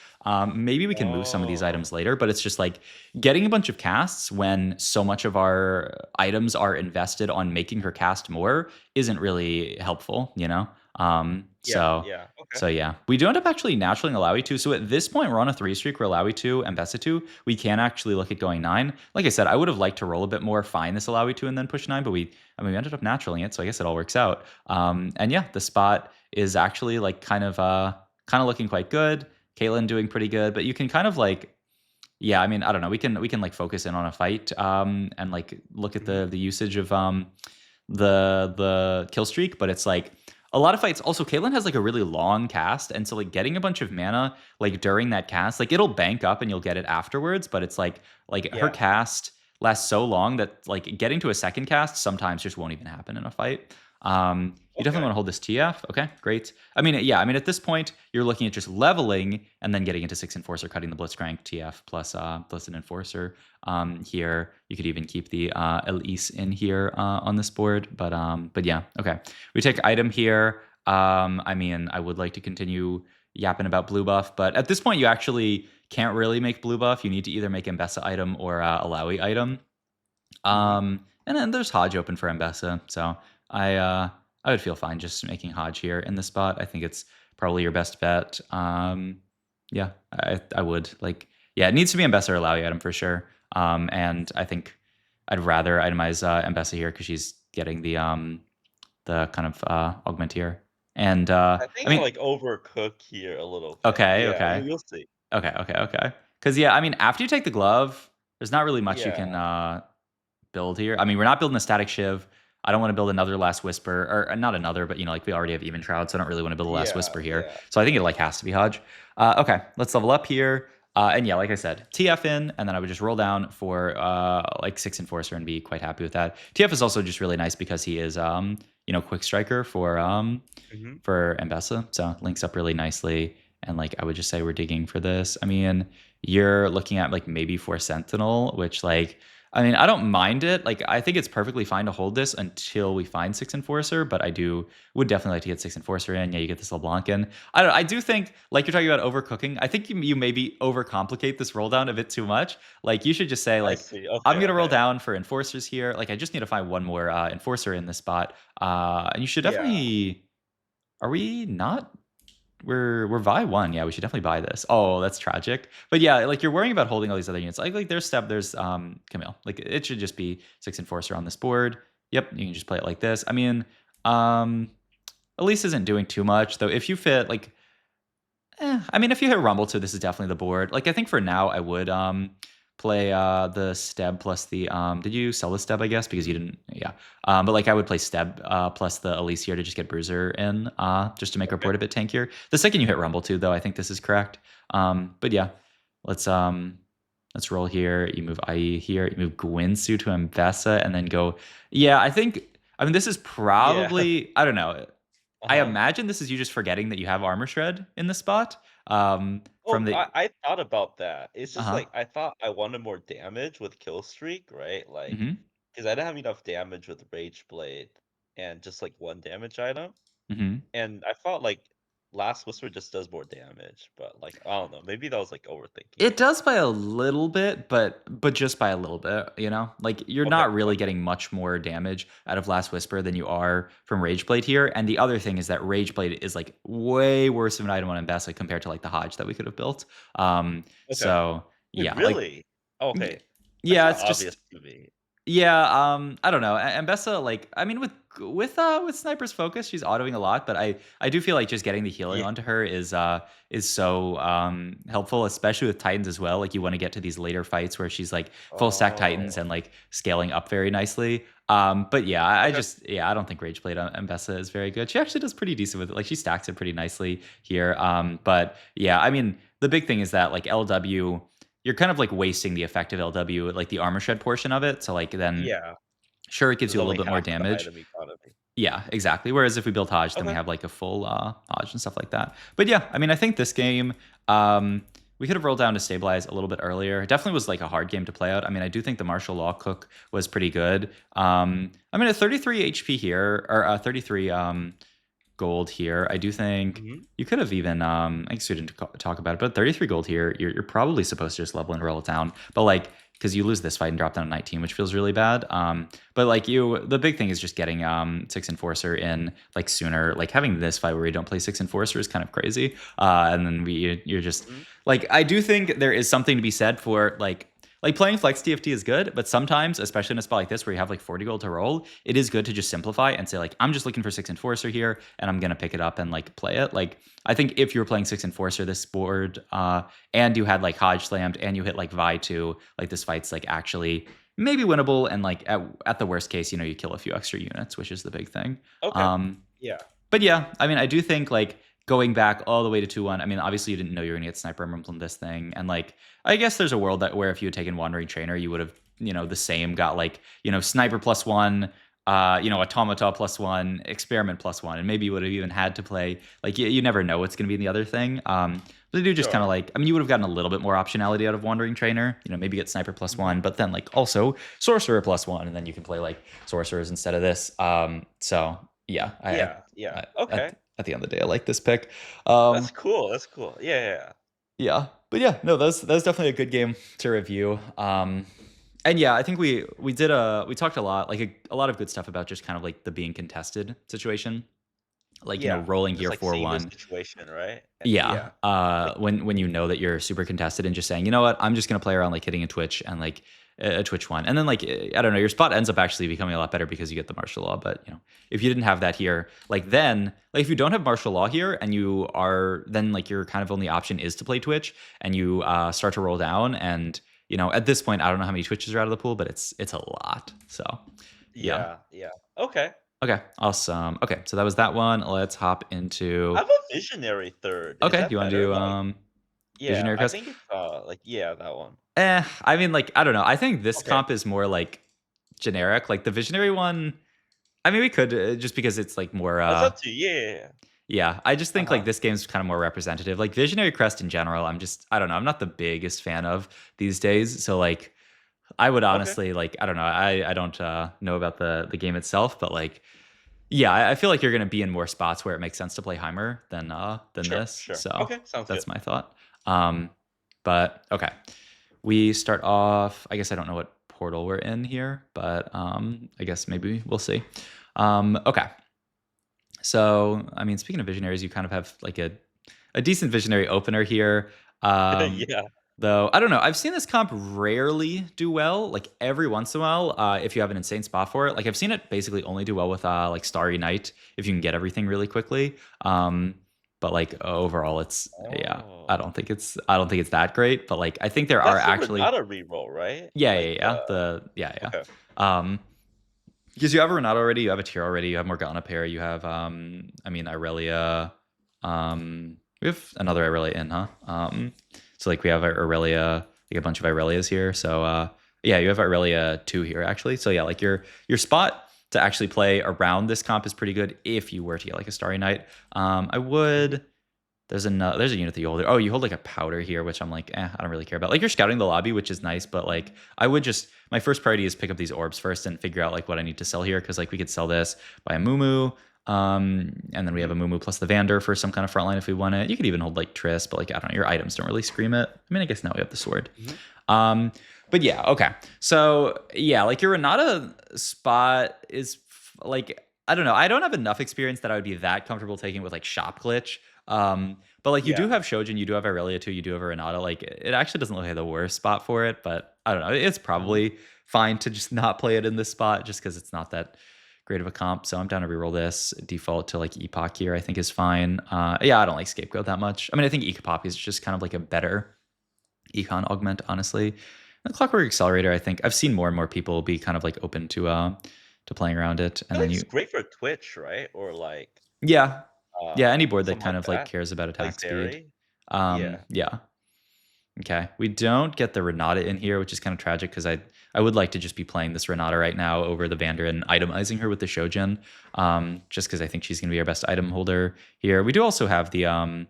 Maybe we can move some of these Oh, items later, but it's just like getting a bunch of casts when so much of our items are invested on making her cast more isn't really helpful, you know? yeah, yeah, okay. So yeah, we do end up actually naturally Alawi 2. So at this point, we're on a 3 streak for Alawi 2 and Bessa 2. We can actually look at going 9. Like I said, I would have liked to roll a bit more, find this Alawi 2 and then push 9, but we ended up naturaling it, so I guess it all works out. And yeah, the spot is actually like kind of looking quite good. Caitlyn doing pretty good, but you can kind of like yeah, I mean, I don't know. We can like focus in on a fight and like look at Mhm. the usage of the kill streak, but it's like a lot of fights. Also, Caitlyn has like a really long cast, and so like getting a bunch of mana like during that cast, like it'll bank up and you'll get it afterwards. But it's like her Yeah, cast lasts so long that like getting to a second cast sometimes just won't even happen in a fight. You definitely okay. want to hold this TF. Okay, great. I mean, yeah, I mean at this point you're looking at just leveling and then getting into 6 Enforcer, cutting the Blitzcrank TF plus an Enforcer. Here you could even keep the Elise in here on this board, but yeah, okay. We take item here. I mean, I would like to continue yapping about blue buff, but at this point you actually can't really make blue buff. You need to either make Mbessa item or Alawi item. Mhm. And then there's Hodge open for Mbessa, so I uh, I would feel fine just making Hodge here in the spot. I think it's probably your best bet. Yeah, I would like. Yeah, it needs to be Mbessa or Alawi item for sure. And I think I'd rather itemize Mbessa here because she's getting the kind of augment here. And I I think I mean, like overcook here a little bit. okay, Yeah, okay. we'll see. Okay. Because yeah, I mean, after you take the glove, there's not really much you Yeah, can build here. I mean, we're not building a static shiv. I don't want to build another last whisper, or not another, but like we already have even shroud, so I don't really want to build a last yeah, whisper here. yeah. So I think it like has to be Hodge. Okay, let's level up here. And yeah, like I said, TF in, and then I would just roll down for like 6 Enforcer and be quite happy with that. TF is also just really nice because he is quick striker Mhm. for Mbessa, so links up really nicely. And like I would just say we're digging for this. I mean, you're looking at like maybe for Sentinel, which like I mean, I don't mind it. Like, I think it's perfectly fine to hold this until we find six enforcer, but would definitely like to get six enforcer in. Yeah, you get this LeBlanc in. I do think, like you're talking about overcooking. I think you maybe overcomplicate this roll down a bit too much. Like, you should just say I like, see. I'm Okay, gonna roll okay. down for enforcers here. Like, I just need to find one more enforcer in this spot. And you should Yeah. definitely. Are we not? We're Vi 1. Yeah, we should definitely buy this. Oh, that's tragic. But yeah, like you're worrying about holding all these other units. Like there's Step, there's Camille. Like it should just be six enforcer on this board. Yep, you can just play it like this. I mean, um Elise isn't doing too much, though if you fit like I mean, if you hit Rumble too, this is definitely the board. Like I think for now I would play the Steb plus the did you sell the Steb, I guess, because you didn't, yeah. But like I would play Steb plus the Elise here to just get Bruiser in, just to make our Okay. board a bit tankier. The second you hit Rumble too, though, I think this is correct. But yeah, let's um let's roll here. You move IE here, you move Gwynsu to Mbessa, and then go. Yeah, I mean this is Yeah. probably, I don't know. I Uh-huh. imagine this is you just forgetting that you have armor shred in the spot. Oh, From the I thought about that. It's just uh-huh. like I thought I wanted more damage with kill streak, right? Like, Mm-hmm. because I didn't have enough damage with Rage Blade and just like one damage item. Mm-hmm. And I felt like Last Whisper just does more damage, but like I don't know, maybe that was like overthinking It it. does by a little bit, but just by a little bit, you know? Like you're Okay, not really okay. getting much more damage out of Last Whisper than you are from Rageblade here. And the other thing is that Rageblade is like way worse of an item on Embessa compared to like the Hodge that we could have built. Okay. So Wait, yeah, like really? Oh, okay. That's yeah, not it's obvious just to me. yeah, I don't know. Mbessa, like, I mean, with Sniper's Focus, she's autoing a lot, but I do feel like just getting the healing Yeah. onto her is so helpful, especially with Titans as well. Like, you want to get to these later fights where she's like full stack Titans Oh. and like scaling up very nicely. But yeah, Okay. I don't think Rageblade on Mbessa is very good. She actually does pretty decent with it. Like, she stacks it pretty nicely here. But yeah, I mean, the big thing is that like LW, you're kind of like wasting the effective LW, like the armor shed portion of it. So like then Yeah. sure it gives There's you a only little bit more half of the damage. item economy. Yeah, exactly. Whereas if we build Hodge, then we Okay. have like a full Hodge and stuff like that. But yeah, I mean, I think this game, we could have rolled down to stabilize a little bit earlier. It definitely was like a hard game to play out. I mean, I do think the martial law cook was pretty good. I mean, at 33 HP here, or 33 gold here. I do think Mhm. you could have even I guess we didn't talk about it, but 33 gold here, you're probably supposed to just level and roll it down. But like because you lose this fight and drop down to 19, which feels really bad. But like the big thing is just getting six enforcer in like sooner. Like having this fight where we don't play six enforcer is kind of crazy. And then you're just Mhm. like I do think there is something to be said for like playing flex TFT is good, but sometimes, especially in a spot like this where you have like 40 gold to roll, it is good to just simplify and say like, I'm just looking for six enforcer here and I'm gonna pick it up and like play it. Like I think if you were playing six enforcer this board, and you had like Hodge slammed and you hit like Vi 2, like this fight's like actually maybe winnable, and like at the worst case, you kill a few extra units, which is the big thing. Okay. Um, Yeah. but yeah, I mean, I do think like going back all the way to 2-1, I mean, obviously you didn't know you were gonna get sniper emblem this thing. And like I guess there's a world that where if you had taken wandering trainer, you would have, the same got like, sniper +1, automata +1, experiment +1, and maybe you would have even had to play like you never know what's gonna be in the other thing. But they do just kind of Sure. like, I mean, you would have gotten a little bit more optionality out of wandering trainer, maybe get sniper Mhm. +1, but then like also sorcerer +1, and then you can play like sorcerers instead of this. So yeah, Yeah, yeah. I Okay. at the end of the day, I like this pick. Um, That's cool, that's cool. Yeah, yeah, yeah. yeah, but yeah, no, that's definitely a good game to review. And yeah, I think we talked a lot, like a lot of good stuff about just kind of like the being contested situation, like Yeah, rolling just, here like, four seeing the one. situation, right? Yeah, Yeah, like when you know that you're super contested and just saying, you know what, I'm just gonna play around like hitting a twitch and like a twitch one, and then like I don't know, your spot ends up actually becoming a lot better because you get the martial law. But if you didn't have that here, like then like if you don't have martial law here and you are then like your kind of only option is to play twitch and you start to roll down, and at this point I don't know how many twitches are out of the pool, but it's a lot. So yeah. yeah, yeah. Okay. Okay, awesome. Okay, so that was that one. Let's hop I into. have a visionary third. Is Okay, that you want to better? do Like yeah, visionary I crest? think it's, like yeah, that one. I mean, like, I don't know. I think this Okay. comp is more like generic. Like the visionary one, I mean, we could just because it's like more. That's up to you. Yeah, yeah, yeah. Yeah, I just think like Uh-huh. this game's kind of more representative. Like visionary crest in general, I don't know. I'm not the biggest fan of these days. So like, I would Okay, honestly like I don't know. I don't know about the game itself, but like yeah, I feel like you're going to be in more spots where it makes sense to play Heimer than sure, this. sure. So Okay, sounds good. that's my thought. Um, but okay, we start off. I guess I don't know what portal we're in here, but I guess maybe we'll see. Okay, so I mean, speaking of visionaries, you kind of have like a decent visionary opener here. Um, Yeah. though I don't know. I've seen this comp rarely do well. Like every once in a while, if you have an insane spot for it. Like I've seen it basically only do well with like Starry Night if you can get everything really quickly. But like overall, it's yeah. Oh. I don't think it's that great. But like I think there are That's the actually Renata reroll, right? yeah yeah Like, yeah the yeah yeah. okay. Um, because you have a Renata already, you have a tier already, you have Morgana pair, you have I mean Irelia, we have another Irelia in, huh? So like we have Irelia, like a bunch of Irelias here. So yeah, you have Irelia 2 here actually. So yeah, like your spot to actually play around this comp is pretty good if you were to get like a Starry Night. I Mhm. would there's a unit that you hold. Oh, you hold like a powder here, which I'm like, I don't really care about. Like you're scouting the lobby, which is nice, but like I would just my first priority is pick up these orbs first and figure out like what I need to sell here because like we could sell this by a Mumu, and then we have a Mhm. Mumu plus the Vander for some kind of frontline if we want it. You could even hold like Triss, but like I don't know, your items don't really scream it. I mean, I guess now we have the sword. Mhm. Um, but yeah, okay. So yeah, like your Renata spot is like I don't know. I don't have enough experience that I would be that comfortable taking with like shop glitch. But like you do Yeah. have Shojin, you do have Irelia too, you do have a Renata. Like it actually doesn't look like the worst spot for it, but I don't know. It's Mhm. probably fine to just not play it in this spot just because it's not that great of a comp. So I'm down to reroll this. Default to like Epoch here, I think is fine. Yeah, I don't like Scapegoat that much. I mean, I think Ecopop is just kind of like a better econ augment, honestly. And the Clockwork Accelerator, I think I've seen more and more people be kind of like open to playing around it. I And feel then like it's you great for Twitch, right? Or like, yeah. Yeah, any board that something kind like of like that. cares about Like attack speed. Zeri. Yeah. Yeah. Okay. We don't get the Renata in here, which is kind of tragic because I would like to just be playing this Renata right now over the Vander and itemizing her with the Shojin. Just because I think she's gonna be our best item holder here. We do also have the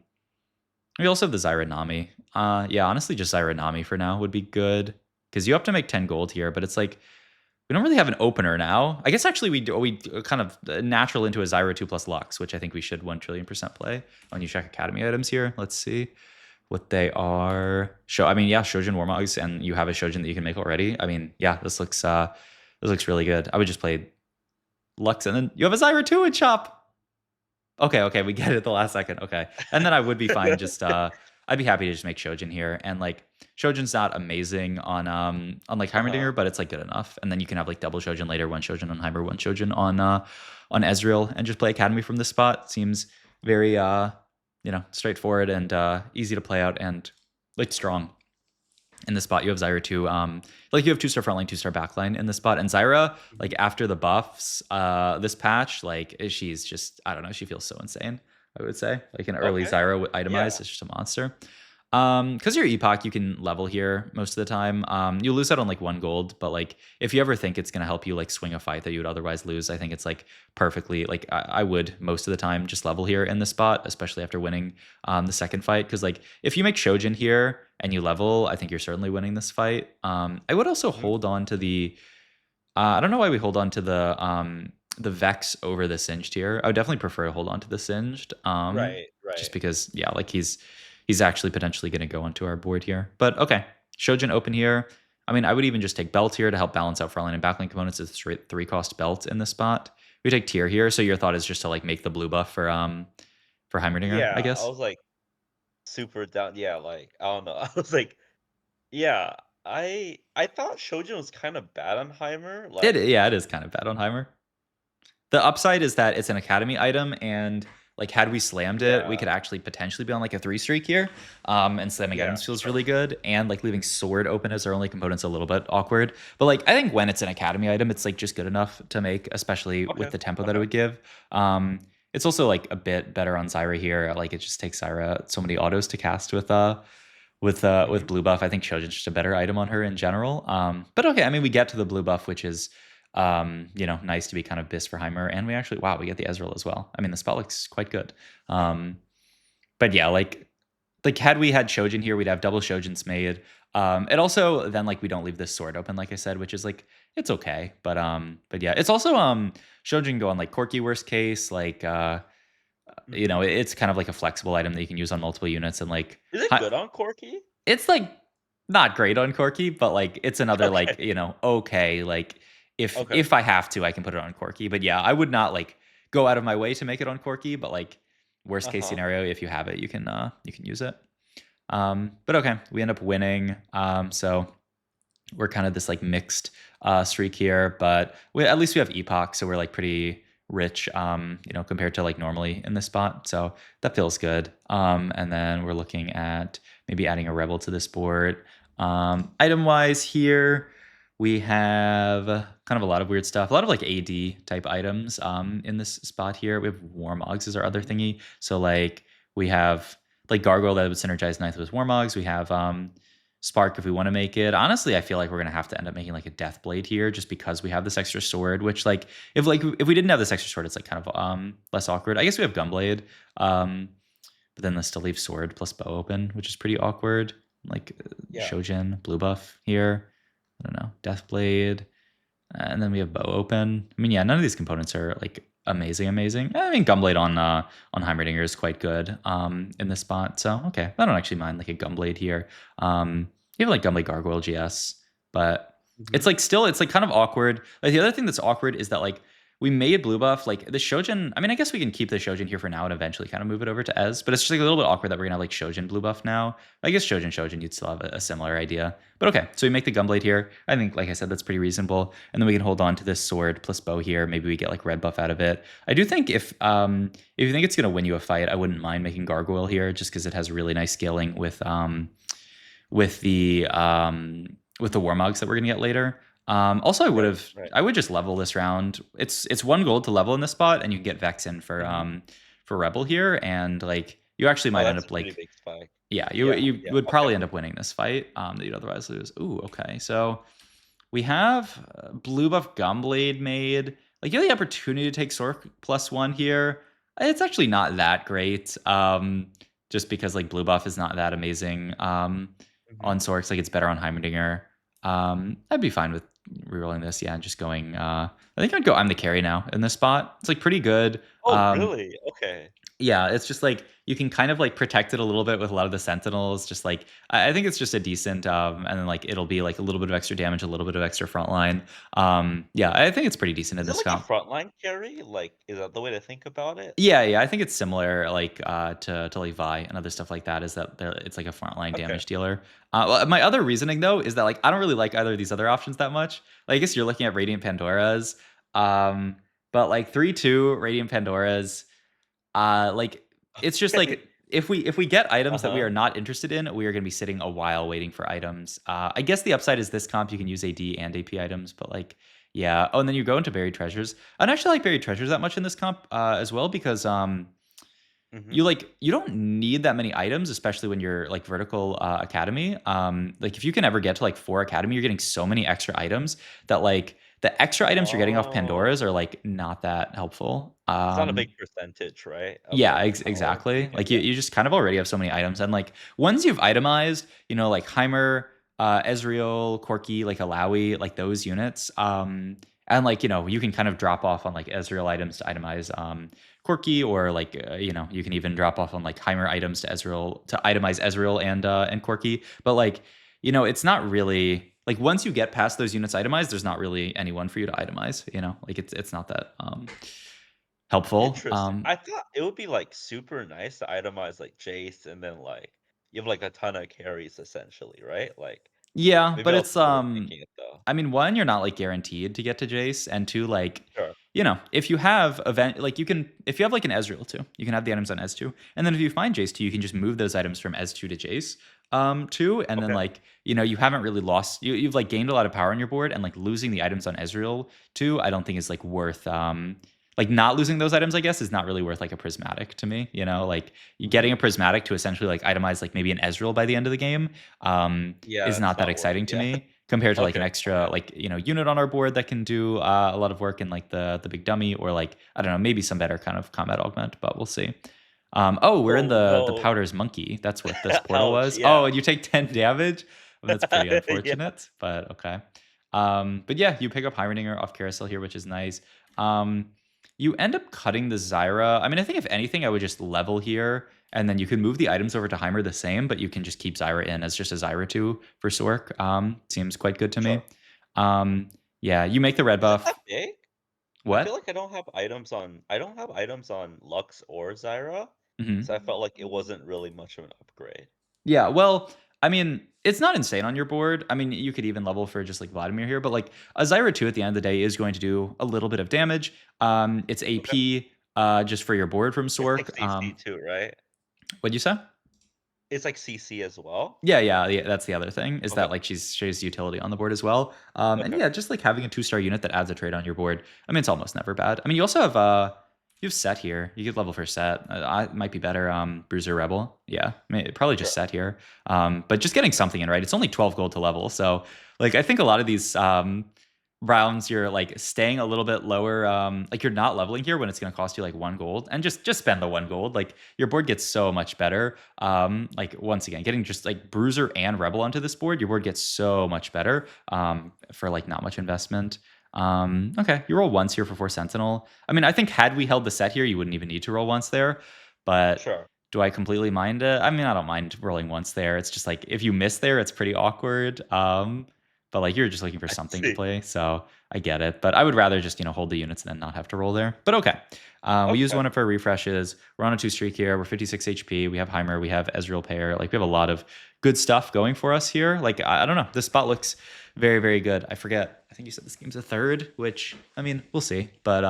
we also have the Zyra Nami. Yeah, honestly just Zyra Nami for now would be good. Because you have to make 10 gold here, but it's like we don't really have an opener now. I guess actually we kind of natural into a Zyra 2 plus Lux, which I think we should 1 trillion% play. When you check Academy items here, let's see what they are. I mean, yeah, Shojin Warmogs, and you have a Shojin that you can make already. I mean, yeah, this looks really good. I would just play Lux, and then you have a Zyra 2 and Chop. Okay, okay, we get it at the last second. Okay. And then I would be fine just I'd be happy to just make Shojin here. And like Shojin's not amazing on like Uh-huh. Heimerdinger, but it's like good enough. And then you can have like double Shojin later, one Shojin on Heimer, one Shojin on Ezreal, and just play Academy from this spot. Seems very straightforward and easy to play out and like strong in the spot. You have Zyra too. Like you have 2-star frontline, 2-star backline in the spot. And Zyra, like Mhm. after the buffs, this patch, like she's just I don't know, she feels so insane. I would say like an early Okay. Zyra Yeah. itemized is just a monster. Because you're Epoch, you can level here most of the time. You lose out on like 1 gold, but like if you ever think it's gonna help you like swing a fight that you would otherwise lose, I think it's like perfectly like I would most of the time just level here in the spot, especially after winning the second fight. Because like if you make Shojin here and you level, I think you're certainly winning this fight. I would also Mhm. hold on to the I don't know why we hold on to the Vex over the Singed here. I would definitely prefer to hold on to the Singed. Right, Just right. because, yeah, like he's actually potentially going to go onto our board here. But okay, Shojin open here. I mean, I would even just take Belt here to help balance out frontline and backline components. It's a 3 cost Belt in this spot. We take Tier here, so your thought is just to like make the blue buff for Heimerdinger, I Yeah, I guess. was like super down. Yeah, like I don't know. I was like, yeah, I thought Shojin was kind of bad on Heimer. Like, Yeah, it is kind of bad on Heimer. The upside is that it's an academy item, and like had we slammed it, we yeah, could actually potentially be on like a 3 streak here. And slamming yeah, items feels sure. really good, and like leaving sword open as our only component's a little bit awkward. But like I think when it's an academy item, it's like just good enough to make, especially with Okay, the tempo that it okay. would give. It's also like a bit better on Zyra here. Like it just takes Zyra so many autos to cast with Mhm. blue buff. I think Shojin's just a better item on her in general. But okay, I mean we get to the blue buff, which is nice to be kind of bis for Heimer. And we actually wow, we get the Ezreal as well. I mean the spot looks quite good. But yeah, like had we had Shojin here, we'd have double Shojins made. It also then like we don't leave this sword open, like I said, which is like it's okay, but yeah, it's also Shojin can go on like Corki worst case, like you know, Mhm. it's kind of like a flexible item that you can use on multiple units and like Is it good on Corky? it's like not great on Corki, but like it's another like, Okay. you know, okay, like Okay. if I have to, I can put it on Corki. But yeah, I would not like go out of my way to make it on Corki, but like worst case Uh-huh. scenario, if you have it, you can use it. But okay, we end up winning. So we're kind of this like mixed streak here, but at least we have Epoch, so we're like pretty rich, you know, compared to like normally in this spot. So that feels good. And then we're looking at maybe adding a rebel to this board. Item wise here, we have kind of a lot of weird stuff, a lot of like AD type items in this spot here. We have Warmogs is our other Mhm. thingy. So like we have like Gargoyle that would synergize Ninth with Warmogs. We have Spark if we want to make it. Honestly, I feel like we're gonna have to end up making like a Death Blade here, just because we have this extra sword. Which if we didn't have this extra sword, it's like kind of less awkward. I guess we have Gunblade, but then this still leaves sword plus bow open, which is pretty awkward. Like Yeah. Shojin blue buff here. I don't know, Death Blade. And then we have bow open. I mean, yeah, none of these components are like amazing. I mean, Gunblade on Heimerdinger is quite good in this spot. So okay, I don't actually mind like a Gunblade here. Even like Gunblade Gargoyle GS, but it's Mhm. like still it's like kind of awkward. Like the other thing that's awkward is that like we made blue buff like the Shojin. I mean, I guess we can keep the Shojin here for now and eventually kind of move it over to Ez, but it's just like a little bit awkward that we're gonna have like Shojin blue buff now. I guess Shojin you'd still have a similar idea. But okay, so we make the Gunblade here. I think, like I said, that's pretty reasonable. And then we can hold on to this sword plus bow here. Maybe we get like red buff out of it. I do think if you think it's gonna win you a fight, I wouldn't mind making Gargoyle here just because it has really nice scaling with the with the Warmogs that we're gonna get later. Also, Right, right. I would just level this round. It's 1 gold to level in this spot, and you can get Vex in Mhm. for Rebel here, and like you actually Oh, might end that's a up pretty like big spike. yeah, Yeah, you yeah, would okay. probably end up winning this fight that you'd otherwise lose. Ooh, okay. So we have blue buff Gunblade made. Like you have the opportunity to take Sork +1 here. It's actually not that great. Just because like blue buff is not that amazing Mhm. on Sorks. Like it's better on Heimerdinger. I'd be fine with rerolling this. Yeah, and just going. I think I'd go. I'm the carry now in this spot. It's like pretty good. Oh, really? Okay. Yeah, it's just like you can kind of like protect it a little bit with a lot of the sentinels. Just like I think it's just a decent, and then like it'll be like a little bit of extra damage, a little bit of extra frontline. Yeah, I think it's pretty decent in Is it this like a comp. frontline carry? Like, is that the way to think about it? Yeah, I think it's similar like to like Vi and other stuff like that. Is that it's like a frontline Okay. damage dealer. My other reasoning though is that like I don't really like either of these other options that much. Like, I guess you're looking at Radiant Pandoras, um, but like 3/2 Radiant Pandoras. Like it's just Okay. like if we get items that we Uh-huh. are not interested in, we are going to be sitting a while waiting for items. I guess the upside is this comp you can use AD and AP items, but like yeah. Oh, and then you go into buried treasures. I don't actually like buried treasures that much in this comp as well because Mhm. you don't need that many items, especially when you're like vertical academy. Like if you can ever get to like 4 academy, you're getting so many extra items that like the extra items you're getting off Pandora's Oh. are like not that helpful. It's not a big percentage, right, of, Yeah, like, power that you exactly. can Like get. you just kind of already have so many items, and like once you've itemized, you know, like Heimer, Ezreal, Corki, like Alawi, like those units, and like you know, you can kind of drop off on like Ezreal items to itemize Corki, or like you know, you can even drop off on like Heimer items to Ezreal to itemize Ezreal and Corki. But like you know, it's not really like once you get past those units itemized, there's not really anyone for you to itemize. You know, like it's not that helpful. Interesting. I thought it would be, like, super nice to itemize, like, Jace and then, like, you have, like, a ton of carries essentially, right? Like, Yeah, maybe but I was it's overthinking it though. I mean, one, you're not like guaranteed to get to Jace, and two, like, Sure. you know, if you have event like you can if you have like an Ezreal too, you can have the items on Ez2. And then if you find Jace 2, you can just move those items from Ez2 to Jace 2. And then Okay. like, you know, you haven't really lost you've like gained a lot of power on your board, and like losing the items on Ezreal 2, I don't think is like worth like not losing those items, I guess, is not really worth like a prismatic to me. You know, like you getting Mhm. a prismatic to essentially like itemize like maybe an Ezreal by the end of the game Yeah, is that's not that not worth exciting to yeah. me compared to like an Okay, extra okay. like you know unit on our board that can do a lot of work in like the big dummy, or like I don't know, maybe some better kind of combat augment, but we'll see. Oh, we're in Oh, the no. powder's monkey. That's what this portal Ouch, was. Oh, yeah. and you take 10 damage. I mean, that's pretty Yeah, unfortunate, but okay. But yeah, you pick up Heimerdinger off Carousel here, which is nice. Um, you end up cutting the Zyra. I mean, I think if anything, I would just level here, and then you can move the items over to Heimer the same, but you can just keep Zyra in as just a Zyra 2 for Sork. Seems quite good to me. sure. Um, yeah, you make the red Is it that buff. big? I feel What? like I don't have items on Lux or Zyra, Mhm. so I felt like it wasn't really much of an upgrade. Yeah, well, I mean, it's not insane on your board. I mean, you could even level for just like Vladimir here, but like a Zyra 2 at the end of the day is going to do a little bit of damage. It's Okay. AP just for your board from It's like Sork. CC too, right? What'd you say? It's like CC as well? Yeah, that's the other thing is Okay, that like she's utility on the board as well. And okay, yeah, just like having a 2-star unit that adds a trait on your board. I mean, it's almost never bad. I mean, you also have you have Set here. You could level for Set. I might be better. Bruiser Rebel. Yeah, I mean, probably just sure. Set here. But just getting something in right. It's only 12 gold to level, so like I think a lot of these rounds you're like staying a little bit lower. Like you're not leveling here when it's going to cost you like 1 gold, and just spend the 1 gold. Like your board gets so much better. Like once again, getting just like Bruiser and Rebel onto this board, your board gets so much better for like not much investment. Okay, you roll once here for 4 Sentinel. I mean, I think had we held the set here, you wouldn't even need to roll once there. But Sure. do I completely mind it? I mean, I don't mind rolling once there. It's just like if you miss there, it's pretty awkward. But like you're just looking for I something to see. play, so I get it. But I would rather just hold the units and then not have to roll there. But okay, we use Okay. one of our refreshes. We're on a 2 streak here. We're 56 HP. We have Heimer. We have Ezreal pair. Like we have a lot of good stuff going for us here. Like I don't know. This spot looks very very good. I forget. I think you said this game's a third, which I mean we'll see. But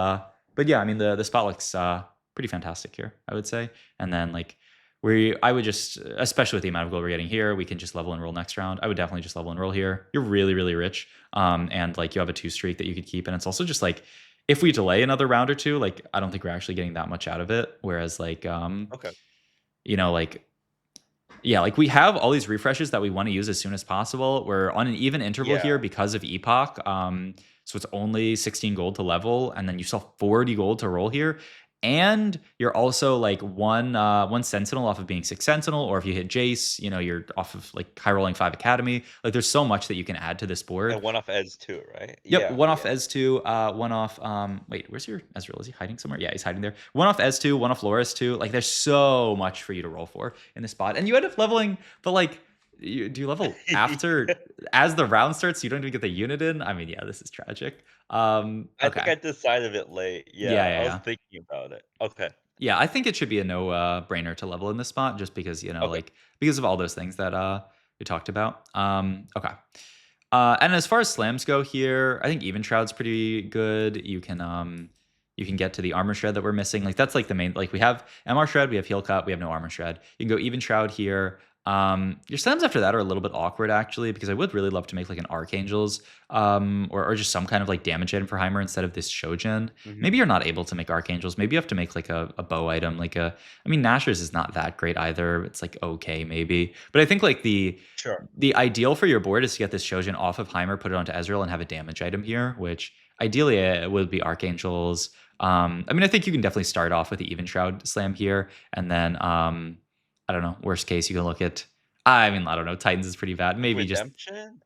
yeah, I mean the spot looks pretty fantastic here. I would say. And then like I would just, especially with the amount of gold we're getting here, we can just level and roll next round. I would definitely just level and roll here. You're really, really rich. And like you have a 2 streak that you could keep. And it's also just like, if we delay another round or two, like I don't think we're actually getting that much out of it. Whereas like, Okay. like yeah, like we have all these refreshes that we want to use as soon as possible. We're on an even interval here Yeah. because of Epoch. So it's only 16 gold to level, and then you still have 40 gold to roll here. And you're also like one sentinel off of being 6 sentinel, or if you hit Jace, you're off of like high rolling 5 academy. Like there's so much that you can add to this board. And one off Ez too, right? Yep, Yeah, one off yeah. Ez2, one off wait, where's your Ezreal? Is he hiding somewhere? Yeah, he's hiding there. One off Ez2, one off Loris 2. Like there's so much for you to roll for in this spot. And you end up leveling, but like do you level after as the round starts, so you don't even get the unit in? I mean, yeah, this is tragic. I think Okay. I decided it late. Yeah, Yeah, yeah, I was yeah. thinking about it. Okay. Yeah, I think it should be a no brainer to level in this spot just because, Okay. like because of all those things that we talked about. Okay. And as far as slams go here, I think Even Shroud's pretty good. You can get to the armor shred that we're missing. Like that's like the main like we have MR shred, we have heal cut, we have no armor shred. You can go Even Shroud here. Your slams after that are a little bit awkward actually, because I would really love to make like an Archangels, or just some kind of like damage item for Heimer instead of this Shojin. Mhm. Maybe you're not able to make Archangels. Maybe you have to make like a bow item, I mean Nashor's is not that great either. It's like okay maybe. But I think like Sure. the ideal for your board is to get this Shojin off of Heimer, put it onto Ezreal, and have a damage item here, which ideally it would be Archangels. I mean, I think you can definitely start off with the Even Shroud slam here, and then I don't know. Worst case, you can look at. I mean, I don't know. Titans is pretty bad. Like Maybe just redemption?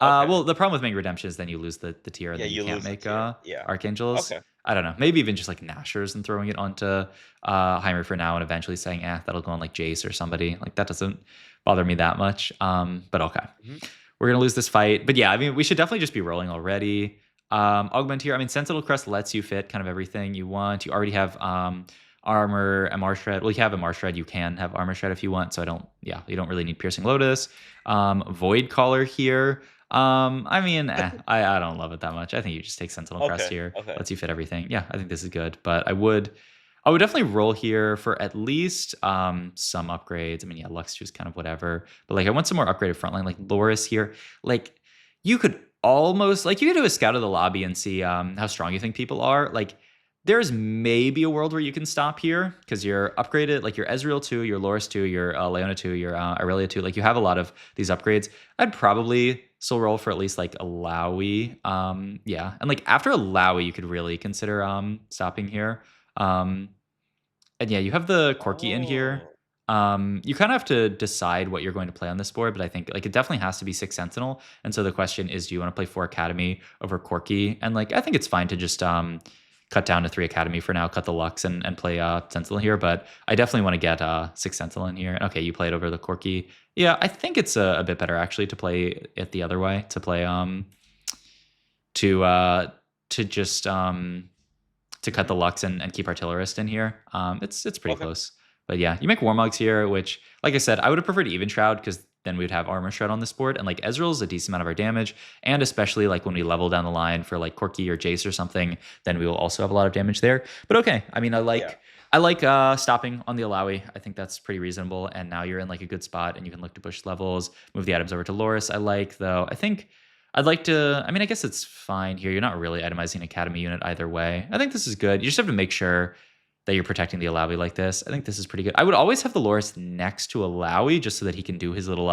Okay. well, the problem with making redemption is then you lose the tier, and Yeah, then you you can't lose the make tier. Yeah. archangels. Okay. I don't know. Maybe even just like Nashers and throwing it onto Heimer for now, and eventually saying, that'll go on like Jace or somebody. Like that doesn't bother me that much. But okay, Mhm. we're gonna lose this fight. But yeah, I mean, we should definitely just be rolling already. Augment here. I mean, Sentinel Crest lets you fit kind of everything you want. You already have armor, MR shred. Well, you have MR shred. You can have armor shred if you want. So I don't. Yeah, you don't really need piercing lotus. Void collar here. I mean, I don't love it that much. I think you just take Sentinel Crest Okay. here, Okay. lets you fit everything. Yeah, I think this is good. But I would definitely roll here for at least some upgrades. I mean, yeah, Lux is kind of whatever. But like I want some more upgraded frontline, like Loris here. Like you could almost like you could do a scout of the lobby and see how strong you think people are. Like there's maybe a world where you can stop here because you're upgraded, like your Ezreal 2, your Loris 2, your Leona 2, your Aurelia 2. Like you have a lot of these upgrades. I'd probably still roll for at least like a Lowy. Yeah. And like after a Lowy, you could really consider stopping here. And yeah, you have the Corki in here. Oh. You kind of have to decide what you're going to play on this board, but I think like it definitely has to be 6 Sentinel. And so the question is, do you want to play 4 Academy over Corki? And like I think it's fine to just cut down to 3 Academy for now, cut the Lux and play Sentinel here. But I definitely want to get 6 Sentinel in here. Okay, you play it over the Corki. Yeah, I think it's a bit better actually to play it the other way, to play to uh to just to cut the Mhm. Lux and keep Artillerist in here. It's pretty Okay. close. But yeah, you make Warmogs here, which, like I said, I would have preferred Even Shroud because then we'd have Armor Shroud on this board. And like Ezreal's a decent amount of our damage. And especially like when we level down the line for like Corki or Jace or something, then we will also have a lot of damage there. But okay, I mean, Yeah. I like stopping on the Alawi. I think that's pretty reasonable. And now you're in like a good spot and you can look to push levels, move the items over to Loris. I like, though. I think I'd like to. I mean, I guess it's fine here. You're not really itemizing an Academy unit either way. I think this is good. You just have to make sure that you're protecting the Alawi like this. I think this is pretty good. I would always have the Loris next to Alawi just so that he can do his little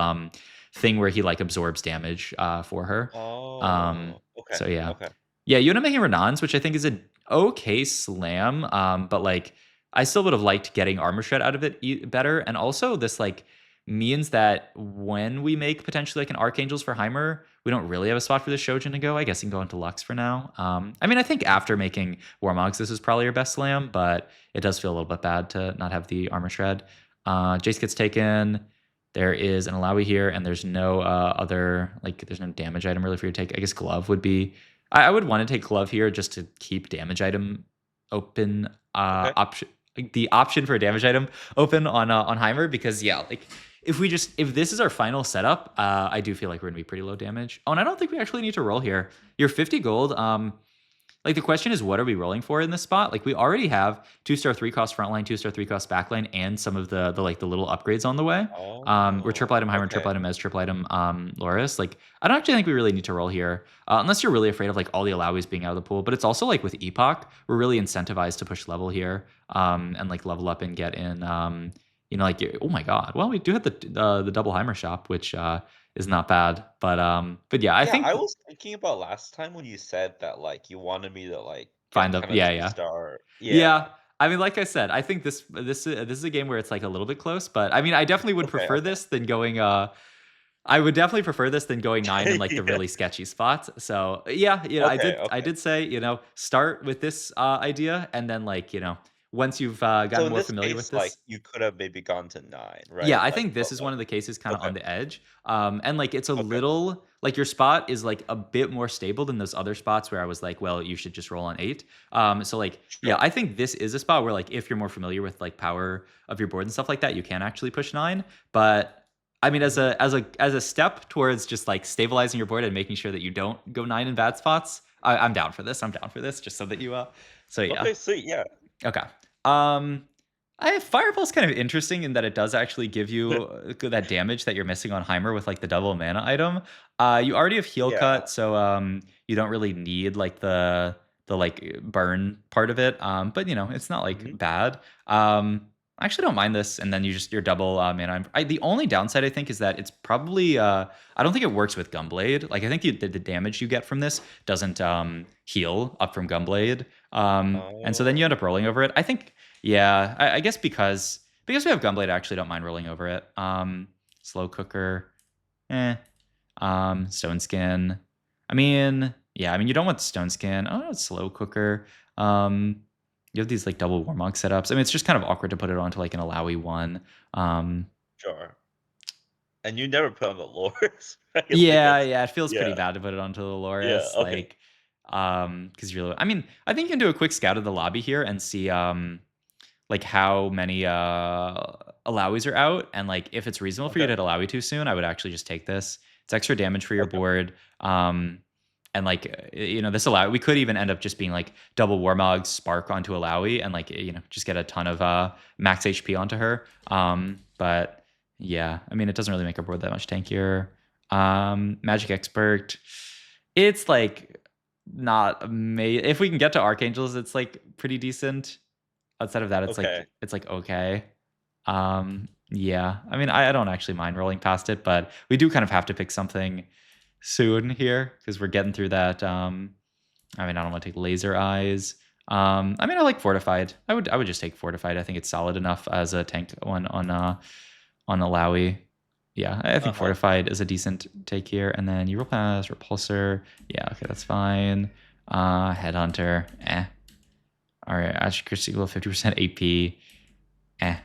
thing where he like absorbs damage for her. Um, Oh, okay, so yeah. okay. Yeah, you end up making Renans, which I think is a okay slam. But like I still would have liked getting Armor Shred out of it better. And also this like means that when we make potentially like an Archangels for Heimer, we don't really have a spot for the Shojin to go. I guess you can go into Lux for now. I mean, I think after making Warmogs, this is probably your best slam, but it does feel a little bit bad to not have the Armor Shred. Jace gets taken. There is an Alawi here, and there's no other, like, there's no damage item really for you to take. I guess Glove would be. I would want to take Glove here just to keep damage item open Okay. option. The option for a damage item open on Heimer because yeah, like if this is our final setup, I do feel like we're gonna be pretty low damage. Oh, and I don't think we actually need to roll here. You're 50 gold. Like the question is, what are we rolling for in this spot? Like we already have 2-star 3 cost frontline, 2-star 3 cost backline, and some of the like the little upgrades on the way. We're triple Oh, item Heimer, triple okay. item Ez, triple item Loris. Like I don't actually think we really need to roll here, unless you're really afraid of like all the Alawi's being out of the pool. But it's also like with Epoch, we're really incentivized to push level here, and like level up and get in. Like oh my god. Well, we do have the double Heimer shop, which is not bad. But yeah, I Yeah, think I was thinking about last time when you said that, like, you wanted me to, like, get find the kinda yeah yeah. 2-star. Yeah, Yeah. I mean, like I said, I think this is a game where it's like a little bit close, but I mean, I definitely would Okay, prefer okay. this than going. I would definitely prefer this than going 9 in like the Yeah. really sketchy spots. So yeah, Okay, I okay. did say start with this idea, and then like once you've So gotten in more this familiar with case, like, this, you could have maybe gone to 9, yeah, right? I Like, think this but, is like one of the cases kind of okay, on the edge. And like it's a okay. little like your spot is like a bit more stable than those other spots where I was like, well, you should just roll on 8. So like, yeah, Sure. I think this is a spot where like if you're more familiar with like power of your board and stuff like that, you can actually push 9. But I mean, Mhm. as a step towards just like stabilizing your board and making sure that you don't go 9 in bad spots, I'm down for this. I'm down for this, just so that you so yeah. Okay, sweet, yeah. Okay. Um, Fireball's kind of interesting in that it does actually give you that damage that you're missing on Heimer with like the double mana item. You already have heal Yeah. cut, so you don't really need like the like burn part of it. But it's not like Mhm. bad. I actually don't mind this, and then your double mana. The only downside I think is that it's probably I don't think it works with Gunblade. Like I think the damage you get from this doesn't heal up from Gunblade. And so then you end Oh, up rolling over it. I think, yeah, I guess because we have Gunblade, I actually don't mind rolling over it. Slow cooker, eh. Stone skin. I mean, yeah, I mean you don't want stone skin. Oh, it's slow cooker. You have these like double warmog setups. I mean, it's just kind of awkward to put it onto like an Alawi one. Um, sure. And you never put on the lures, right? Yeah, Because yeah, it feels pretty yeah, bad to put it onto the yeah, Loris, okay. like, because you're. I mean, I think you can do a quick scout of the lobby here and see, like how many Alawis are out, and like if it's reasonable for you Okay, to hit Alawi too soon, I would actually just take this. It's extra damage for your okay. board, and like this Alawi. We could even end up just being like double Warmog Spark onto Alawi, and like just get a ton of max HP onto her. But yeah, I mean it doesn't really make our board that much tankier. Magic Expert, it's like not amazing. If we can get to Archangels, it's like pretty decent. Outside of that, Okay. it's like okay. Yeah. I mean, I don't actually mind rolling past it, but we do kind of have to pick something soon here because we're getting through that. I mean, I don't want to take laser eyes. I mean, I like fortified. I would just take fortified. I think it's solid enough as a tank one on Alawi. Yeah, I think Uh-huh. fortified is a decent take here. And then you roll past repulsor. Yeah, okay, that's fine. Headhunter. Eh. All right, accuracy equal 50% AP. Eh.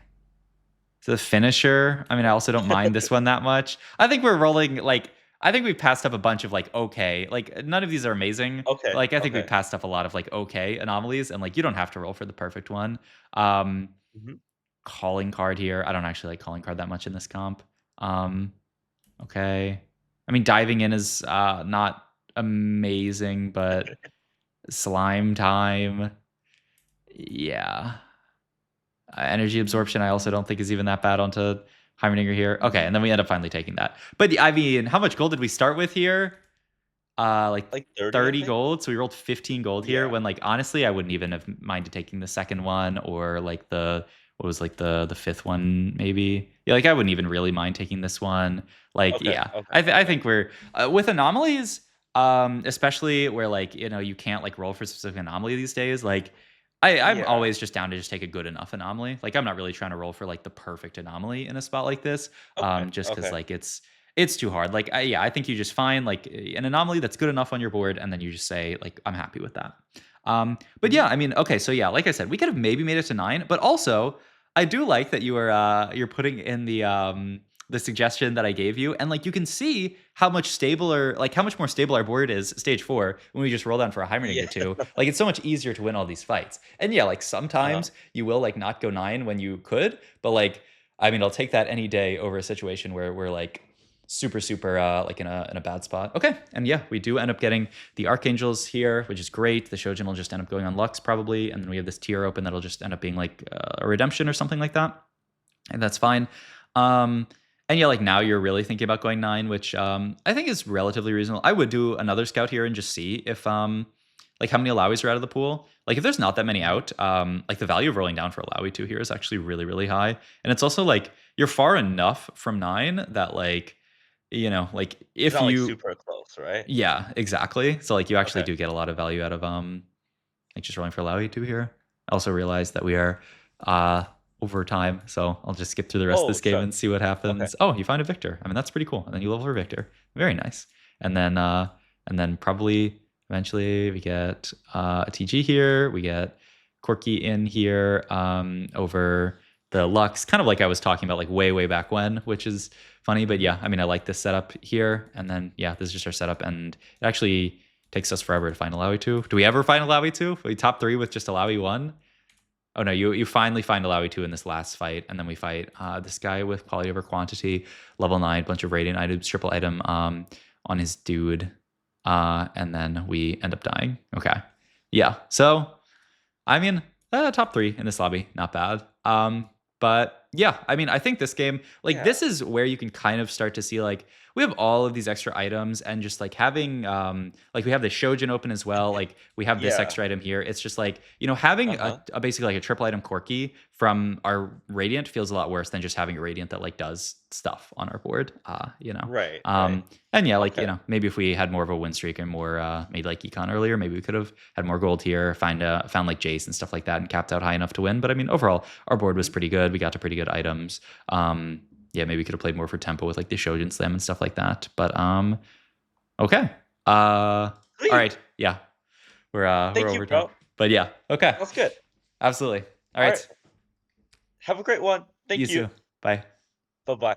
So the finisher, I mean, I also don't mind this one that much. I think we're rolling like I think we passed up a bunch of like okay, like none of these are amazing. But Okay, like I think we okay. passed up a lot of like okay anomalies, and like you don't have to roll for the perfect one. Um, Mhm. calling card here. I don't actually like calling card that much in this comp. Um, okay. I mean, diving in is not amazing, but slime time. Yeah. Energy absorption, I also don't think is even that bad onto Heimerdinger here. Okay, and then we end up finally taking that. But I mean, how much gold did we start with here? Like Like 30, I 30 think? gold. So we rolled 15 gold here. Yeah. When like honestly, I wouldn't even have minded taking the second one or like the what was like the fifth one maybe. Yeah, like I wouldn't even really mind taking this one. Like Okay, yeah, okay, I okay. think we're with anomalies. Especially where like you can't like roll for a specific anomaly these days. Like I'm Yeah. always just down to just take a good enough anomaly. Like I'm not really trying to roll for like the perfect anomaly in a spot like this. Okay, Just because okay. like it's too hard. Like yeah, I think you just find like an anomaly that's good enough on your board, and then you just say like I'm happy with that. But yeah, Mhm. I mean, okay, so yeah, like I said, we could have maybe made it to 9, but also I do like that you're putting in the suggestion that I gave you, and like you can see how much stabler, like how much more stable our board is stage 4 when we just roll down for a Yeah. Heimerdinger 2. Like it's so much easier to win all these fights. And yeah, like Uh-huh. sometimes you will like not go 9 when you could, but like I mean, I'll take that any day over a situation where we're like super like in a bad spot. Okay, and yeah, we do end up getting the archangels here, which is great. The Shojin will just end up going on Lux probably, and then we have this tier open that'll just end up being like a redemption or something like that, and that's fine. Um, and yeah, like now you're really thinking about going 9, which I think is relatively reasonable. I would do another scout here and just see if like how many Alawi's are out of the pool. Like if there's not that many Mhm. out, like the value of rolling down for Alawi 2 here is actually really high, and it's also like you're far enough from 9 that like like It's if not, like, you super close, right? yeah, exactly. So like you actually Okay. do get a lot of value out of like just rolling for Lowy 2 here. I also realized that we are uh over time, so I'll just skip through the rest of Oh, this game shucks. and see what Okay. happens. Oh, you find a Victor. I mean, that's pretty cool. And then you level for Victor. Very nice. And then probably eventually we get a TG here. We get Corky in here over the Lux, kind of like I was talking about like way back when, which is funny. But Mhm. yeah, I mean, I like this setup here. And then yeah, this is just our setup, and it actually takes us forever to find Alawi 2. Do we ever find Alawi 2? We top 3 with just Alawi 1? Oh no, you finally find Alawi 2 in this last fight, and then we fight this guy with quality over quantity, level 9, bunch of radiant items, triple item on his dude. And then we end up dying. Okay. Yeah. So I mean, top 3 in this lobby, not bad. But yeah, I mean, I think this game, like Yeah. this is where you can kind of start to see like we have all of these extra items, and just like having like we have the Shojin open as well. Like we have this Yeah. extra item here. It's just like, having Uh-huh. a basically like a triple item Corki from our Radiant feels a lot worse than just having a Radiant that like does stuff on our board. Right, right. And yeah, like, Okay. maybe if we had more of a win streak and more maybe like econ earlier, maybe we could have had more gold here, found like Jace and stuff like that and capped out high enough to win. But I mean, overall, our board was Mhm. pretty good. We got to pretty good items. Yeah, maybe we could have played more for tempo with like the Shojin Slam and stuff like that. But okay. All Sweet. right. Yeah. We're Thank you, over time. bro. But yeah, okay. That's good. Absolutely. All Alright. right. Have a great one. You Thank you. too. Bye. Bye-bye.